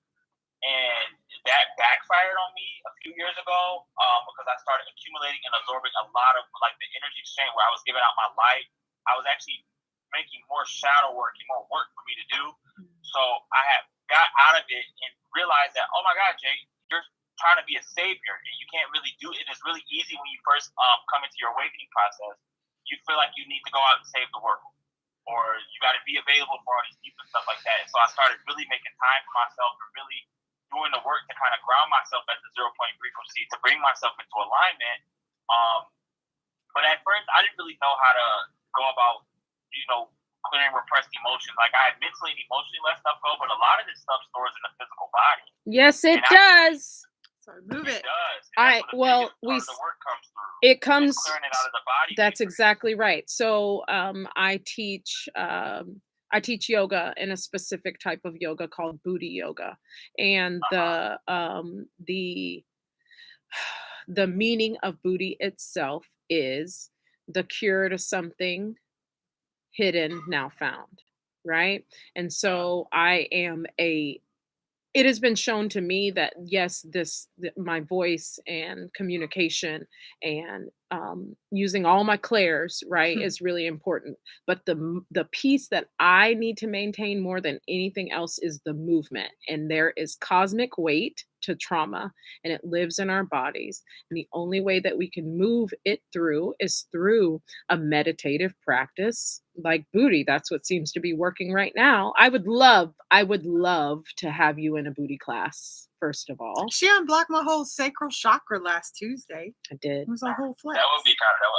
And that backfired on me a few years ago because I started accumulating and absorbing a lot of like the energy exchange where I was giving out my light. I was actually making more shadow work and more work for me to do. So I had got out of it and realized that, oh my God, Jay, you're trying to be a savior, and you can't really do it. It's really easy when you first come into your awakening process. You feel like you need to go out and save the world, or you got to be available for all these people and stuff like that. And so I started really making time for myself and really doing the work to kind of ground myself at the 0 point frequency to bring myself into alignment. But at first, I didn't really know how to go about, you know, clearing repressed emotions. Like, I had mentally and emotionally let stuff go, but a lot of this stuff stores in the physical body. Yes, it does. So move it. It does. All And right, that's where the well, biggest part of the work comes through. it It's comes, clearing it out of the body. that's period. exactly right. So I teach yoga in a specific type of yoga called booty yoga. And the meaning of booty itself is the cure to something hidden, now found, right? And so it has been shown to me that yes, my voice and communication and using all my clairs, right, is really important. But the piece that I need to maintain more than anything else is the movement. And there is cosmic weight to trauma, and it lives in our bodies. And the only way that we can move it through is through a meditative practice like booty. That's what seems to be working right now. I would love to have you in a booty class, first of all. She unblocked my whole sacral chakra last Tuesday. I did. It was a whole flex. That would be kind of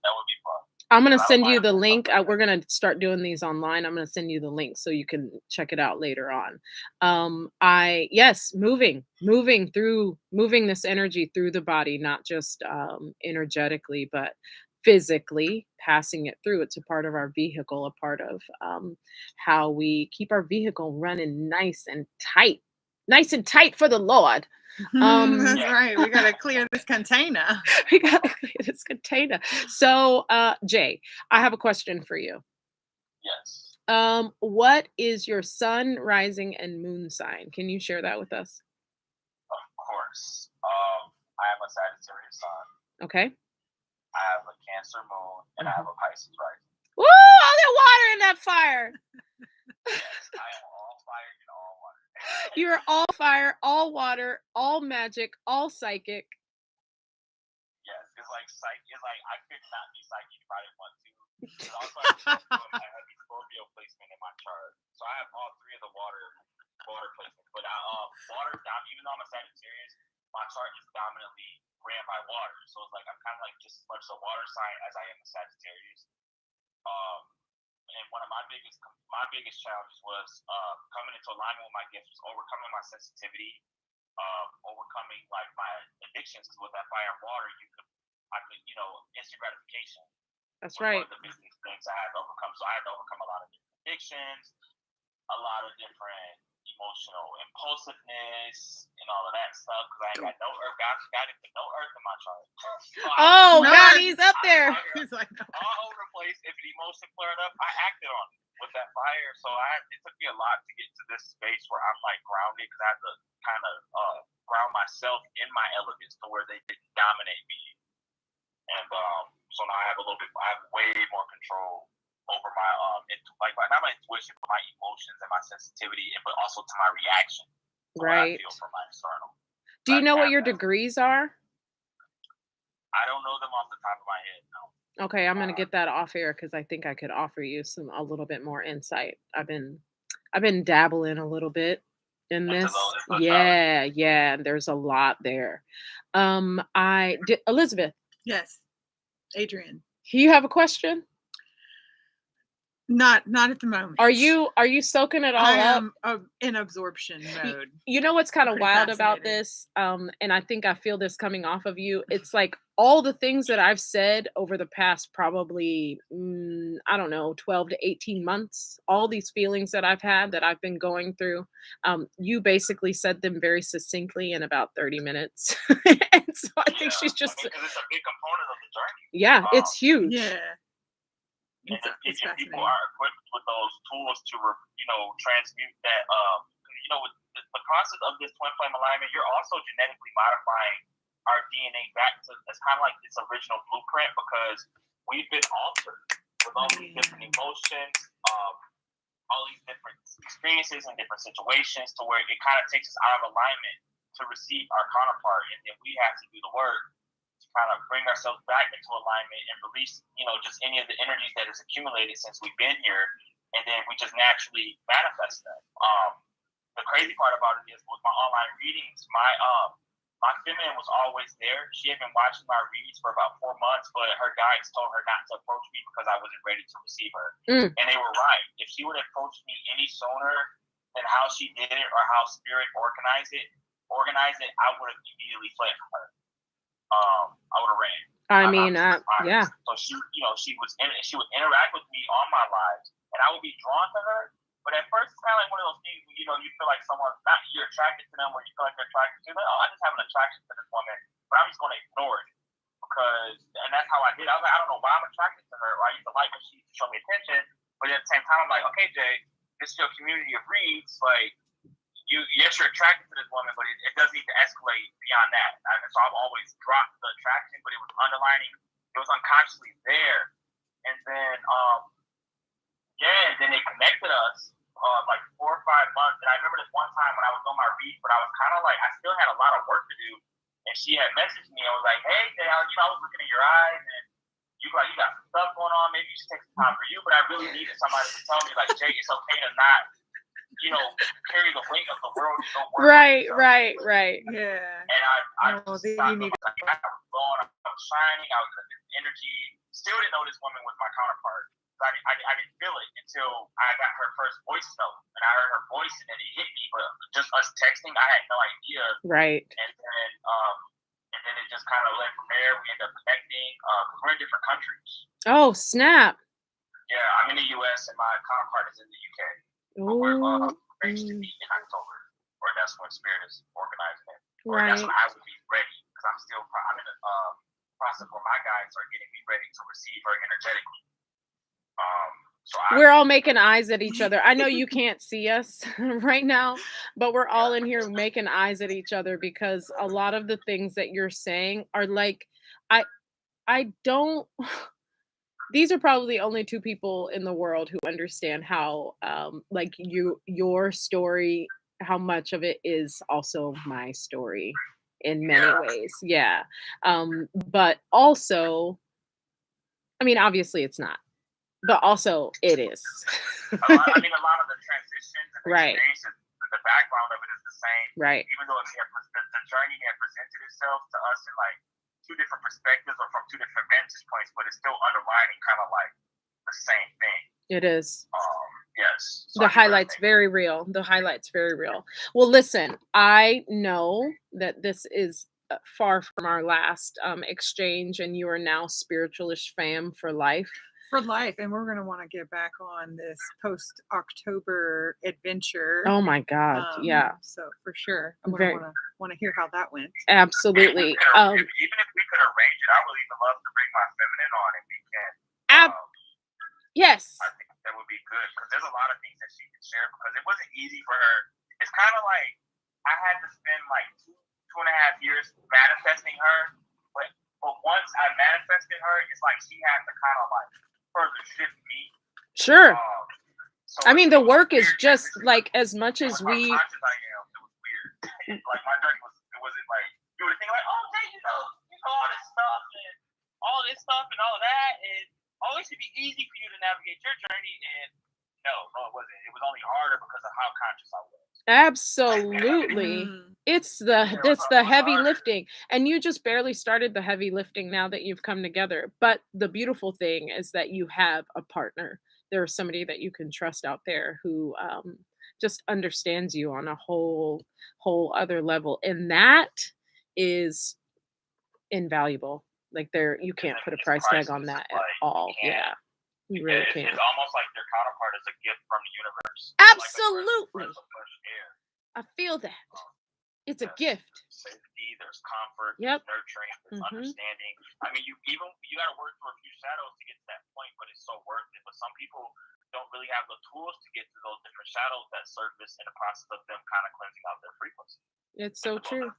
that would be fun. I'm going to I don't send you mind the stuff link. like We're going to start doing these online. I'm going to send you the link so you can check it out later on. Moving this energy through the body, not just energetically, but physically passing it through. It's a part of our vehicle, a part of how we keep our vehicle running nice and tight for the Lord. That's right. We gotta clear this container. We gotta clear this container. So, Jay, I have a question for you. Yes. What is your sun, rising, and moon sign? Can you share that with us? Of course. I am a Sagittarius sun. Okay. I have a Cancer moon, and I have a Pisces rising. Woo! All that water in that fire. Yes, I am all fire and all water. You're all fire, all water, all magic, all psychic. Yes, it's like I could not be psychic if I didn't want to. But also, I have a Scorpio placement in my chart, so I have all three of the water placements. But even though I'm a Sagittarius, my chart is dominantly ran by water, so it's like I'm kind of like just as much a water sign as I am a Sagittarius. And one of my biggest challenges was coming into alignment with my gifts, was overcoming my sensitivity, overcoming like my addictions. Because with that fire and water, I could instant gratification. That's right. One of the biggest things I had to overcome. So I had to overcome a lot of different addictions, a lot of different emotional impulsiveness, and all of that stuff. Because I ain't got no earth. God didn't put no earth in my chart. Oh God, he's up there. He's like, no. All over the place. If the emotion flared up, I acted on it with that fire. So it took me a lot to get to this space where I'm like grounded, because I had to kind of ground myself in my elements to where they didn't dominate me. And so now I have way more control over my not my intuition, but my emotions and my sensitivity, but also to my reaction. Right. What I feel from my external. Do you know what your degrees are? I don't know them off the top of my head. No. Okay, I'm gonna get that off air because I think I could offer you a little bit more insight. I've been dabbling a little bit in this. Yeah. There's a lot there. Elizabeth. Yes, Adrian. You have a question? Not at the moment. Are you soaking it all I up? am in absorption mode. You know what's kind of wild about this? And I think I feel this coming off of you. It's like all the things that I've said over the past probably, 12 to 18 months, all these feelings that I've had that I've been going through, you basically said them very succinctly in about 30 minutes. And so I think she's just... because it's a big component of the journey. Yeah, it's huge. Yeah. And if people are equipped with those tools to, transmute that, with the concept of this twin flame alignment, you're also genetically modifying our DNA back to, it's kind of like its original blueprint, because we've been altered with all these different emotions, all these different experiences and different situations, to where it kind of takes us out of alignment to receive our counterpart, and then we have to do the work to kind of bring ourselves back into alignment and release, just any of the energies that has accumulated since we've been here, and then we just naturally manifest them. The crazy part about it is, with my online readings, my feminine was always there. She had been watching my reads for about 4 months, but her guides told her not to approach me because I wasn't ready to receive her. And they were right. If she would have approached me any sooner than how she did it or how spirit organized it, organize it, I would have immediately fled from her. I would have ran. I mean, yeah. So she would interact with me on my lives, and I would be drawn to her. But at first, it's kind of like one of those things where, you feel like someone's not, you're attracted to them, or you feel like you're attracted to them. Like, oh, I just have an attraction to this woman, but I'm just going to ignore it and that's how I did. I was like, I don't know why I'm attracted to her, or I used to like when she used to show me attention, but at the same time, I'm like, okay, Jay, this is your community of reads, like. Yes, you're attracted to this woman, but it doesn't need to escalate beyond that. So I've always dropped the attraction, but it was underlining, it was unconsciously there. And then, then they connected us like 4 or 5 months. And I remember this one time when I was on my read, but I was kind of like, I still had a lot of work to do. And she had messaged me and was like, hey, Jay, I was looking in your eyes, and you got some stuff going on. Maybe you should take some time for you. But I really needed somebody to tell me, like, Jay, it's okay to not, carry the weight of the world. Right. Yeah. And I was you need glowing, I was shining, I was in this energy. Still didn't know this woman was my counterpart. I didn't feel it until I got her first voice note, and I heard her voice, and then it hit me. But just us texting, I had no idea. Right. And then it just kind of led from there. We ended up connecting because we're in different countries. Oh, snap. Yeah, I'm in the U.S. and my counterpart is in the U.K. But we're arranged to meet in October, or that's when Spirit is organizing it. Or that's when I would be ready, because I'm in the process where my guys are getting me ready to receive her energetically. We're all making eyes at each other. I know you can't see us right now, but we're all in here making eyes at each other, because a lot of the things that you're saying are like, I don't. These are probably the only 2 people in the world who understand how, like your story, how much of it is also my story in many ways. Yeah. But also, I mean, obviously it's not, but also it is. A lot of the transitions and experiences, the background of it is the same. Right. Even though the journey had presented itself to us in like 2 different perspectives or from 2 different vantage points, but it's still underlining kind of like the same thing. It is. Yes. So the highlight's very real. The highlight's very real. Well, listen, I know that this is far from our last exchange, and you are now spiritualish fam for life. For life, and we're going to want to get back on this post-October adventure. Oh my God, yeah. So for sure, I want to hear how that went. Absolutely. Even if we could arrange it, I would even love to bring my feminine on, and we can. Yes. I think that would be good, because there's a lot of things that she can share, because it wasn't easy for her. It's kind of like I had to spend like 2.5 years manifesting her, but once I manifested her, it's like she had to kind of like further shift me. Sure. So I mean, the work is just like, as much as we. As conscious I am, it was weird. Like my journey wasn't like you would think like, oh, Jay, you know all this stuff and all that, and it should be easy for you to navigate your journey. And no, it wasn't. It was only harder because of how conscious I was. Absolutely. It's the heavy lifting, and you just barely started the heavy lifting now that you've come together. But the beautiful thing is that you have a partner. There's somebody that you can trust out there who just understands you on a whole other level, and that is invaluable. Like, you can't put a price tag on that at all. Yeah, you really can't. It's almost like your counterpart is a gift from the universe. Absolutely. I feel that. It's a gift. Safety, there's comfort, Yep. there's nurturing, there's understanding. I mean, you got to work through a few shadows to get to that point, but it's so worth it. But some people don't really have the tools to get to those different shadows that surface in the process of them kind of cleansing out their frequency. It's so true.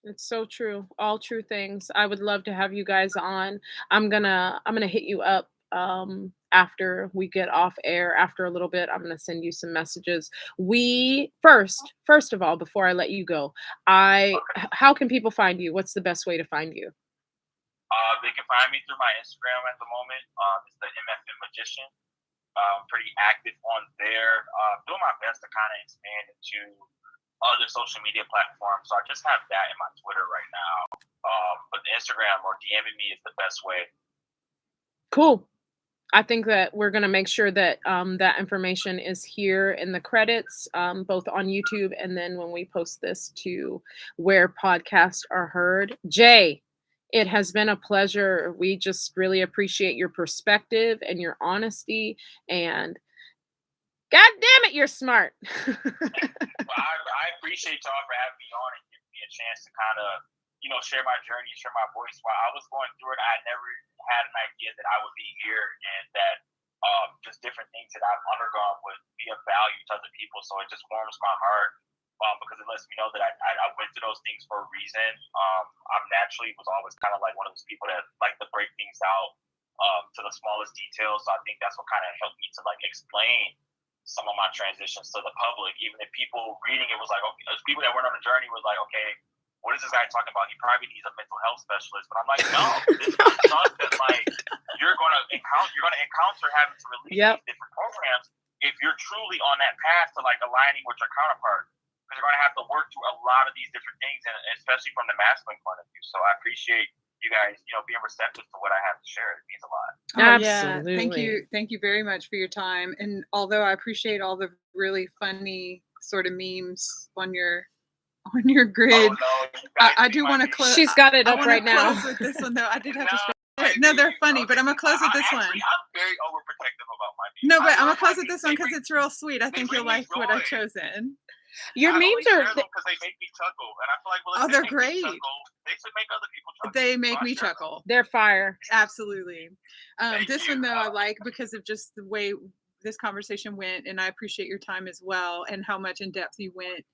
It's so true. All true things. I would love to have you guys on. I'm gonna hit you up after we get off air. After a little bit, I'm gonna send you some messages. We first of all, before I let you go, how can people find you? What's the best way to find you? They can find me through my Instagram at the moment. It's the Mfn Magician. I'm pretty active on there. Doing my best to kind of expand into other social media platforms. So I just have that in my Twitter right now. But the Instagram or DMing me is the best way. Cool. I think that we're going to make sure that that information is here in the credits, both on YouTube and then when we post this to where podcasts are heard. Jay, it has been a pleasure. We just really appreciate your perspective and your honesty. And God damn it, you're smart. Well, I appreciate y'all for having me on and giving me a chance to kind of, share my journey, share my voice. While I was going through it, I never had an idea that I would be here and that just different things that I've undergone would be of value to other people. So it just warms my heart because it lets me know that I went through those things for a reason. I'm naturally was always kind of like one of those people that like to break things out to the smallest details. So I think that's what kind of helped me to like explain some of my transitions to the public. Even if people reading it was like, okay, those people that went on the journey was like, okay, what is this guy talking about? He probably needs a mental health specialist. But I'm like, no, this is stuff that like you're gonna encounter having to release these different programs if you're truly on that path to like aligning with your counterpart. Because you're gonna have to work through a lot of these different things, and especially from the masculine point of view. So I appreciate you guys, being receptive to what I have to share. It means a lot. Absolutely. Yeah. Thank you very much for your time. And although I appreciate all the really funny sort of memes on your grid, I do want to close. She's got it up right now. Close with this one though. I did have to. No, they're funny, but I'm gonna close with this one. I'm very overprotective about my memes. No, but I'm gonna close with this one because it's real sweet. I think you'll like what I've chosen. Your memes are because they make me chuckle, and I feel like if they're they great. They should make other people chuckle. They make me chuckle. They're fire. Absolutely. This one though I like because of just the way this conversation went, and I appreciate your time as well and how much in depth you went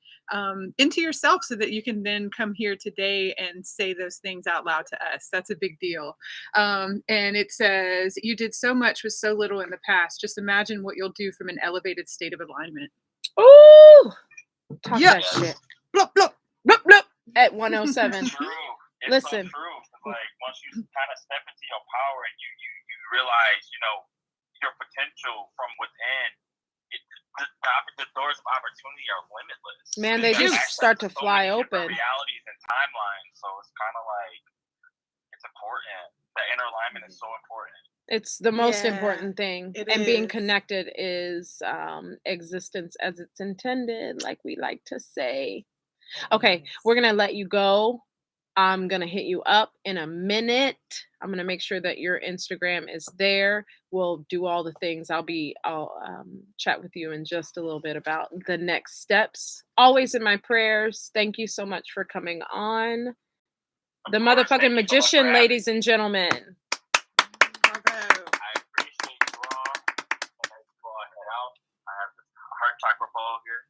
into yourself so that you can then come here today and say those things out loud to us. That's a big deal. And it says, you did so much with so little in the past. Just imagine what you'll do from an elevated state of alignment. Ooh! Talk that shit. Blup, blup. Blup, blup. At 107. It's true. It's Listen. So true. Like once you kind of step into your power and you realize, your potential from within, the doors of opportunity are limitless. Man, they just start to fly open. Realities and timelines, so it's kind of like it's important. The inner alignment is so important. It's the most important thing. And being is. connected is existence as it's intended, like we like to say. Okay, we're going to let you go. I'm going to hit you up in a minute. I'm going to make sure that your Instagram is there. We'll do all the things. I'll chat with you in just a little bit about the next steps. Always in my prayers. Thank you so much for coming on. The motherfucking magician, ladies and gentlemen. I appreciate you all. And I go ahead out. I have this heart chakra ball here.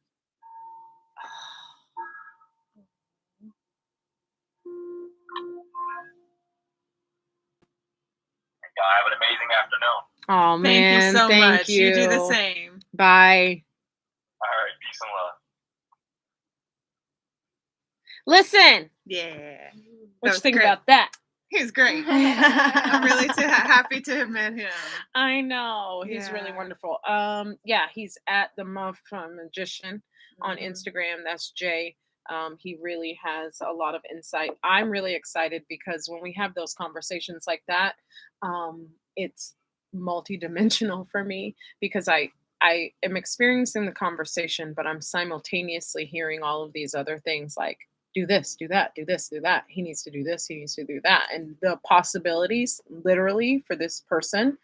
Y'all have an amazing afternoon. Oh man, thank you so much. You. You do the same. Bye. All right, peace and love. Listen. Yeah. What you think about that? He was great. I'm really happy to have met him. I know. He's really wonderful. He's at the Mfn Magician on Instagram. That's Jay. He really has a lot of insight. I'm really excited because when we have those conversations like that, it's multidimensional for me because I am experiencing the conversation, but I'm simultaneously hearing all of these other things like, do this, do that, do this, do that. He needs to do this, he needs to do that. And the possibilities literally for this person,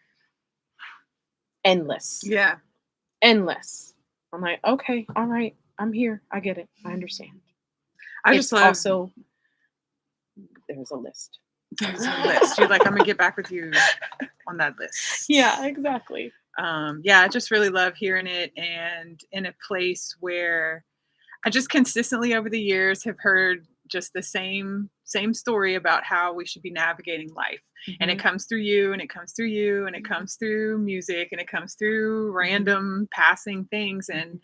endless. Yeah. Endless. I'm like, okay, all right, I'm here. I get it. I understand. There's a list. There's a list. You're like, I'm gonna get back with you on that list. Yeah, exactly. I just really love hearing it, and in a place where I just consistently over the years have heard just the same story about how we should be navigating life. And it comes through you, and it comes through you, and it comes through music, and it comes through random passing things. And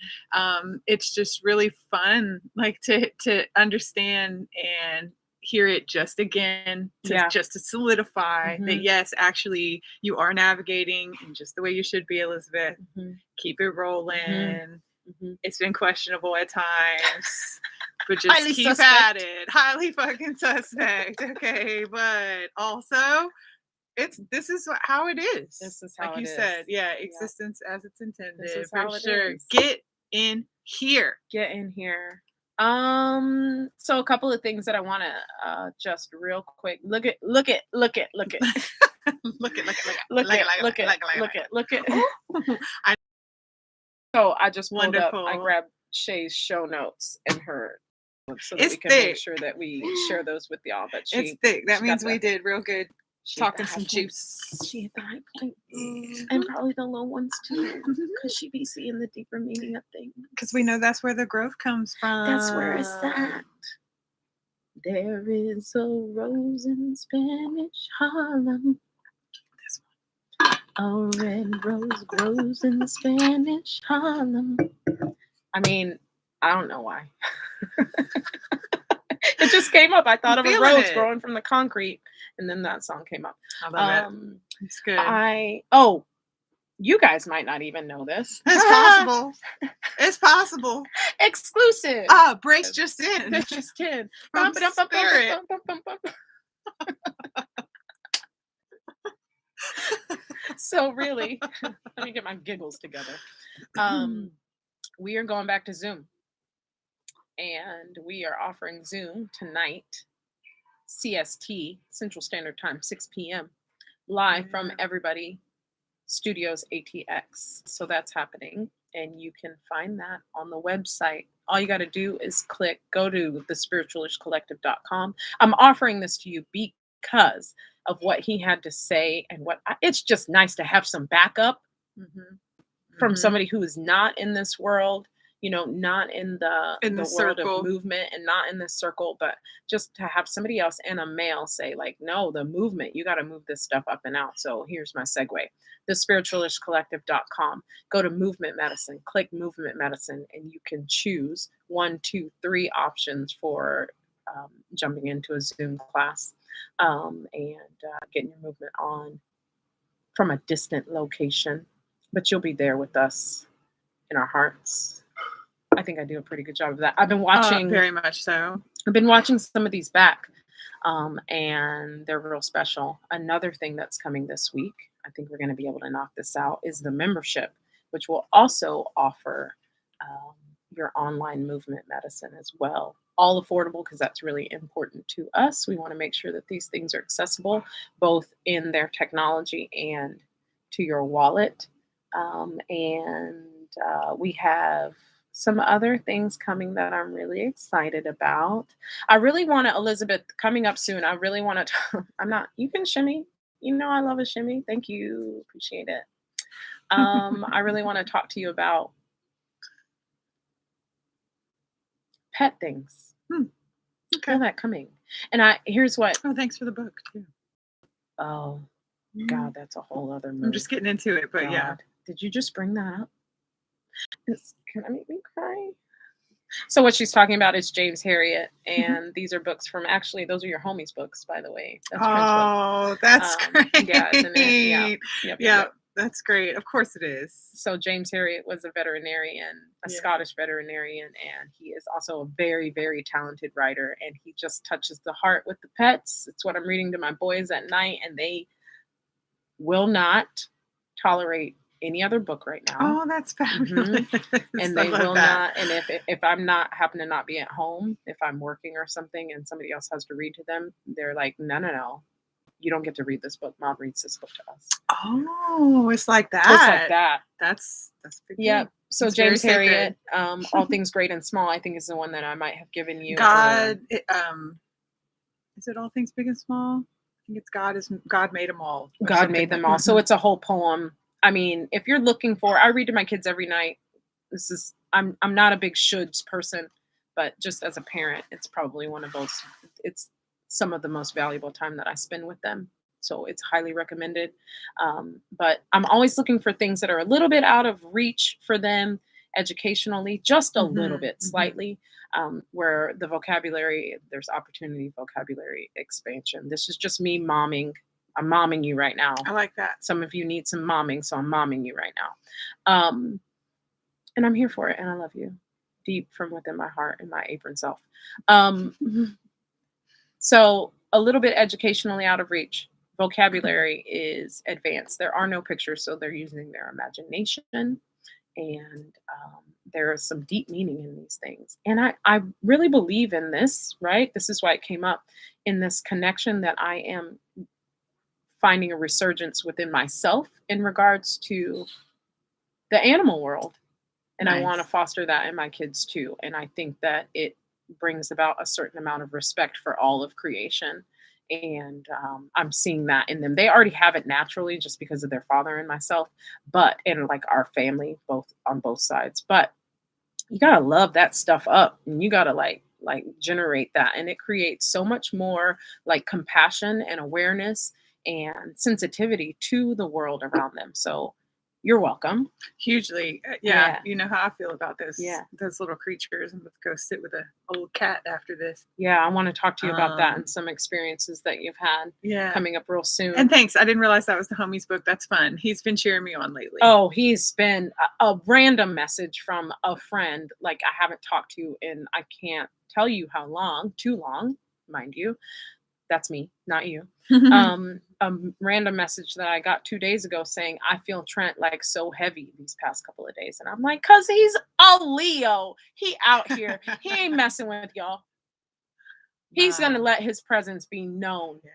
it's just really fun, like to understand and hear it just again, just to solidify that, yes, actually you are navigating in just the way you should be, Elizabeth. Keep it rolling. It's been questionable at times, but just highly keep suspect. at it. Highly fucking suspect. Okay, but also this is how it is. This is how like it you is. said. Yeah, existence as it's intended. This is for how it sure. is. Get in here. Get in here. So a couple of things that I want to just real quick look at. look at. look at I- So I just pulled up. I Wonderful. grabbed Shay's show notes and her so that It's we can make thick. sure that we share those with y'all. But It's she thick. That she means got we the- did real good she hit talking the some high points. juice. She hit the high points and probably the low ones too, because she be seeing the deeper meaning of things. Because we know that's where the growth comes from. That's where it's at. There is a rose in Spanish Harlem. This A red rose grows in Spanish Harlem. I mean, I don't know why. It just came up. I thought I'm of a feeling rose it. growing from the concrete, and then that song came up. I love it. It's good. You guys might not even know this. It's possible. It's possible. Exclusive. Brace just in. That's just 10. From Spirit. So really, let me get my giggles together. We are going back to Zoom. And we are offering Zoom tonight, CST, Central Standard Time, 6 p.m. live from Everybody Studios ATX. So that's happening. And you can find that on the website. All you got to do is go to thespiritualishcollective.com. I'm offering this to you because of what he had to say and it's just nice to have some backup from somebody who is not in this world, not in the world circle of movement and not in this circle, but just to have somebody else and a male say like, no, the movement, you got to move this stuff up and out. So here's my segue, thespiritualishcollective.com. Go to movement medicine, click movement medicine, and you can choose 1, 2, 3 options for jumping into a Zoom class and getting your movement on from a distant location, but you'll be there with us in our hearts. I think I do a pretty good job of that. I've been watching very much so. I've been watching some of these back, and they're real special. Another thing that's coming this week, I think we're going to be able to knock this out, is the membership, which will also offer your online movement medicine as well. All affordable, because that's really important to us. We want to make sure that these things are accessible, both in their technology and to your wallet. We have some other things coming that I'm really excited about. I really want to, Elizabeth, coming up soon, I really want to, you can shimmy. I love a shimmy. Thank you. Appreciate it. I really want to talk to you about pet things. Okay. Feel that coming. And here's what. Oh, thanks for the book too. Oh, God, that's a whole other movie. I'm just getting into it, but yeah. Did you just bring that up? It's gonna make me cry. So what she's talking about is James Harriet, and these are books from, actually, those are your homies books, by the way. That's that's great. Yeah, isn't it? Yeah. Yep. That's great. Of course it is. So James Harriet was a veterinarian, a Scottish veterinarian, and he is also a very, very talented writer, and he just touches the heart with the pets. It's what I'm reading to my boys at night, and they will not tolerate any other book right now. Oh, that's fabulous. And they will not. And if I'm not happen to not be at home, if I'm working or something and somebody else has to read to them, they're like, no. You don't get to read this book. Mom reads this book to us. Oh, it's like that. It's like that. That's big. Yeah. So it's James Harriet, All Things Great and Small, I think is the one that I might have given you. God, is it All Things Big and Small? I think it's God made them all. God made them all. So it's a whole poem. I mean, if you're looking for, I read to my kids every night. I'm not a big shoulds person, but just as a parent, it's probably one of those. It's some of the most valuable time that I spend with them. So it's highly recommended. But I'm always looking for things that are a little bit out of reach for them educationally, just a little bit, slightly, where the vocabulary, there's opportunity, vocabulary expansion. This is just me momming. I'm momming you right now. I like that. Some of you need some momming, so I'm momming you right now. And I'm here for it, and I love you deep from within my heart and my apron self. So a little bit educationally out of reach, vocabulary is advanced. There are no pictures, so they're using their imagination, and there is some deep meaning in these things. And I really believe in this, right? This is why it came up, in this connection that I am finding a resurgence within myself in regards to the animal world. And I want to Nice. foster that in my kids too. And I think that it brings about a certain amount of respect for all of creation. And I'm seeing that in them. They already have it naturally just because of their father and myself, but and like our family, both on both sides. But you gotta love that stuff up, and you gotta like generate that, and it creates so much more like compassion and awareness and sensitivity to the world around them. So you're welcome. Hugely. Yeah. Yeah. You know how I feel about this. Yeah. Those little creatures. I'm going to go sit with a old cat after this. Yeah, I want to talk to you about that Um, and some experiences that you've had Yeah. coming up real soon. And thanks. I didn't realize that was the homie's book. That's fun. He's been cheering me on lately. Oh, he's been a random message from a friend, like I haven't talked to in, I can't tell you how long, too long, mind you. That's me, not you. A random message that I got 2 days ago saying, I feel Trent like so heavy these past couple of days. And I'm like, cause he's a Leo. He out here. He ain't messing with y'all. He's gonna Wow. let his presence be known Yeah.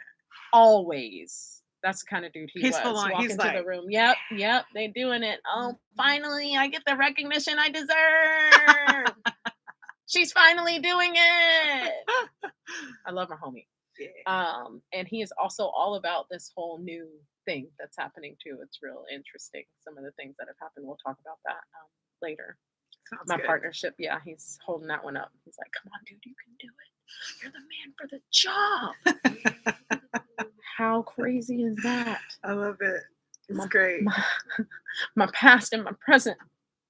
always. That's the kind of dude he He's was. full on. Walk He's into like, the room. Yep, they doing it. Oh, finally, I get the recognition I deserve. She's finally doing it. I love my homie. yeah. And he is also all about this whole new thing that's happening too. It's real interesting. Some of the things that have happened. We'll talk about that later. Sounds My good. partnership, yeah, he's holding that one up. He's like, "Come on, dude, you can do it. You're the man for the job." How crazy is that? I love it. It's My- great. My past and my present,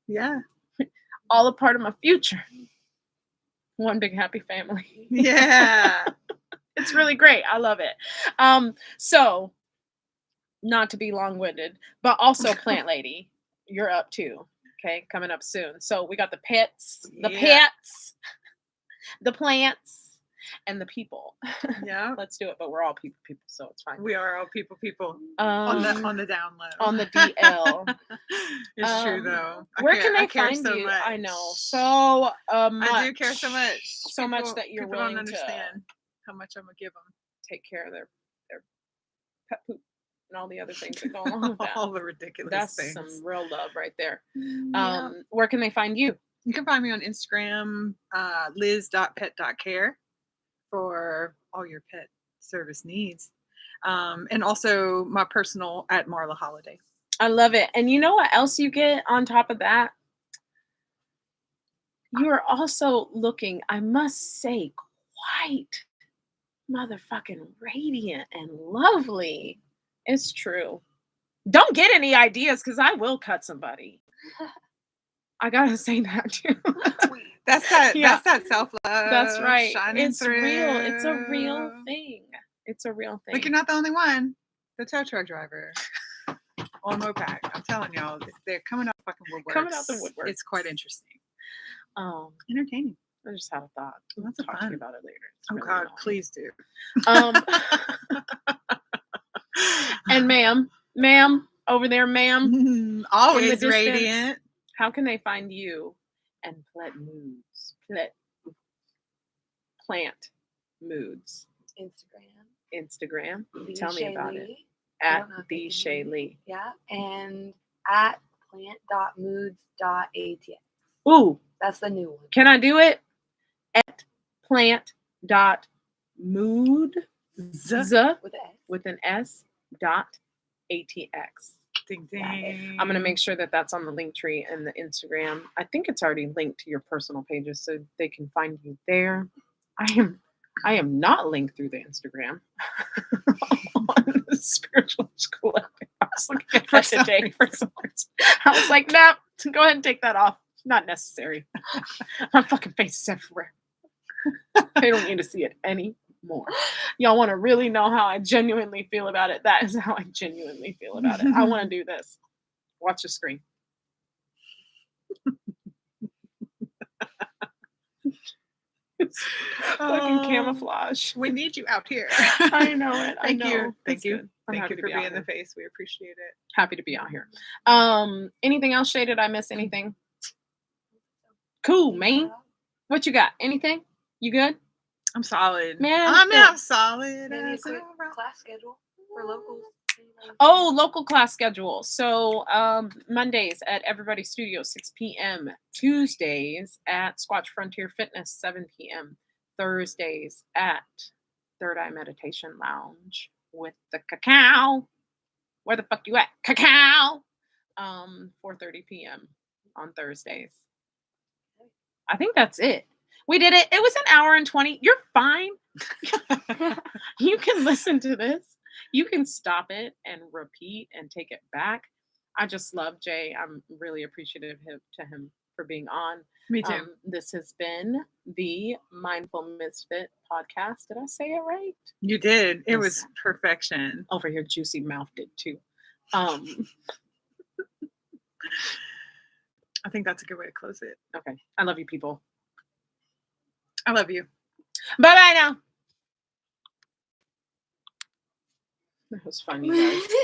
Yeah. all a part of my future. One big happy family. Yeah. It's really great. I love it. So not to be long-winded, but also Plant Lady, you're up too. Okay, coming up soon. So we got the pets, Yeah. the plants, and the people. Yeah. Let's do it, but we're all people, so it's fine. We are all people on the down low. On the DL. It's true though. Where can they care find so you? much. I know so much. I do care so much. So much that you're people willing don't understand to how much I'm gonna give them. take care of their pet poop and all the other things that go along with that. All the ridiculous That's things. some real love right there. Yeah. Where can they find you? You can find me on Instagram, liz.pet.care for all your pet service needs. And also my personal at Marla Holiday. I love it. And you know what else you get on top of that? You are also looking, I must say, quite motherfucking radiant and lovely. It's true. Don't get any ideas because I will cut somebody. I gotta say that too. That's that. Yeah. That's that self love. That's right. Shining It's through. real. It's a real thing. It's a real thing. Like you're not the only one. The tow truck driver on Mopac. I'm telling y'all, they're coming out fucking woodworks. Coming out the woodworks. It's quite interesting. Entertaining. Entertaining. I just had a thought. Lots We'll of talk to you fun. about it later. It's Oh really God, annoying. please do. And ma'am, over there, ma'am, always distance. radiant. How can they find you and Plant Moods? Plant Moods. Instagram. Tell me about it. At the Shay Lee. Yeah, and at plant.moods.atx. Ooh, That's the new one. can I do it? At plant.mood with an S dot ATX. Ding ding. I'm going to make sure that that's on the link tree and the Instagram. I think it's already linked to your personal pages so they can find you there. I am not linked through the Instagram on the Spiritual Collective. I was looking at that today for some reason. I was like, nah, go ahead and take that off. Not necessary. My fucking face is everywhere. They don't need to see it anymore. Y'all want to really know how I genuinely feel about it? That is how I genuinely feel about it. I want to do this. Watch the screen. Fucking camouflage. We need you out here. I know it. Thank you. Thank you. Good. I'm Thank happy you to for be out being the here. face. We appreciate it. Happy to be out here. Anything else, Shay? Did I miss anything? Cool, man. What you got? Anything? You good? I'm solid. Man, I'm yeah. not solid. Maybe a as quick a rock. class schedule for locals. Oh, local class schedule. So Mondays at Everybody Studio, 6 p.m. Tuesdays at Squatch Frontier Fitness, 7 p.m. Thursdays at Third Eye Meditation Lounge with the cacao. Where the fuck you at? Cacao. 4:30 p.m. on Thursdays. I think that's it. We did it. It was an hour and 20. You're fine. You can listen to this. You can stop it and repeat and take it back. I just love Jay. I'm really appreciative to him for being on. Me too. This has been the Mindful Misfit podcast. Did I say it right? You did. It was Listen. perfection. Over here, Juicy Mouth did too. I think that's a good way to close it. Okay. I love you, people. I love you. Bye-bye now. That was funny, guys.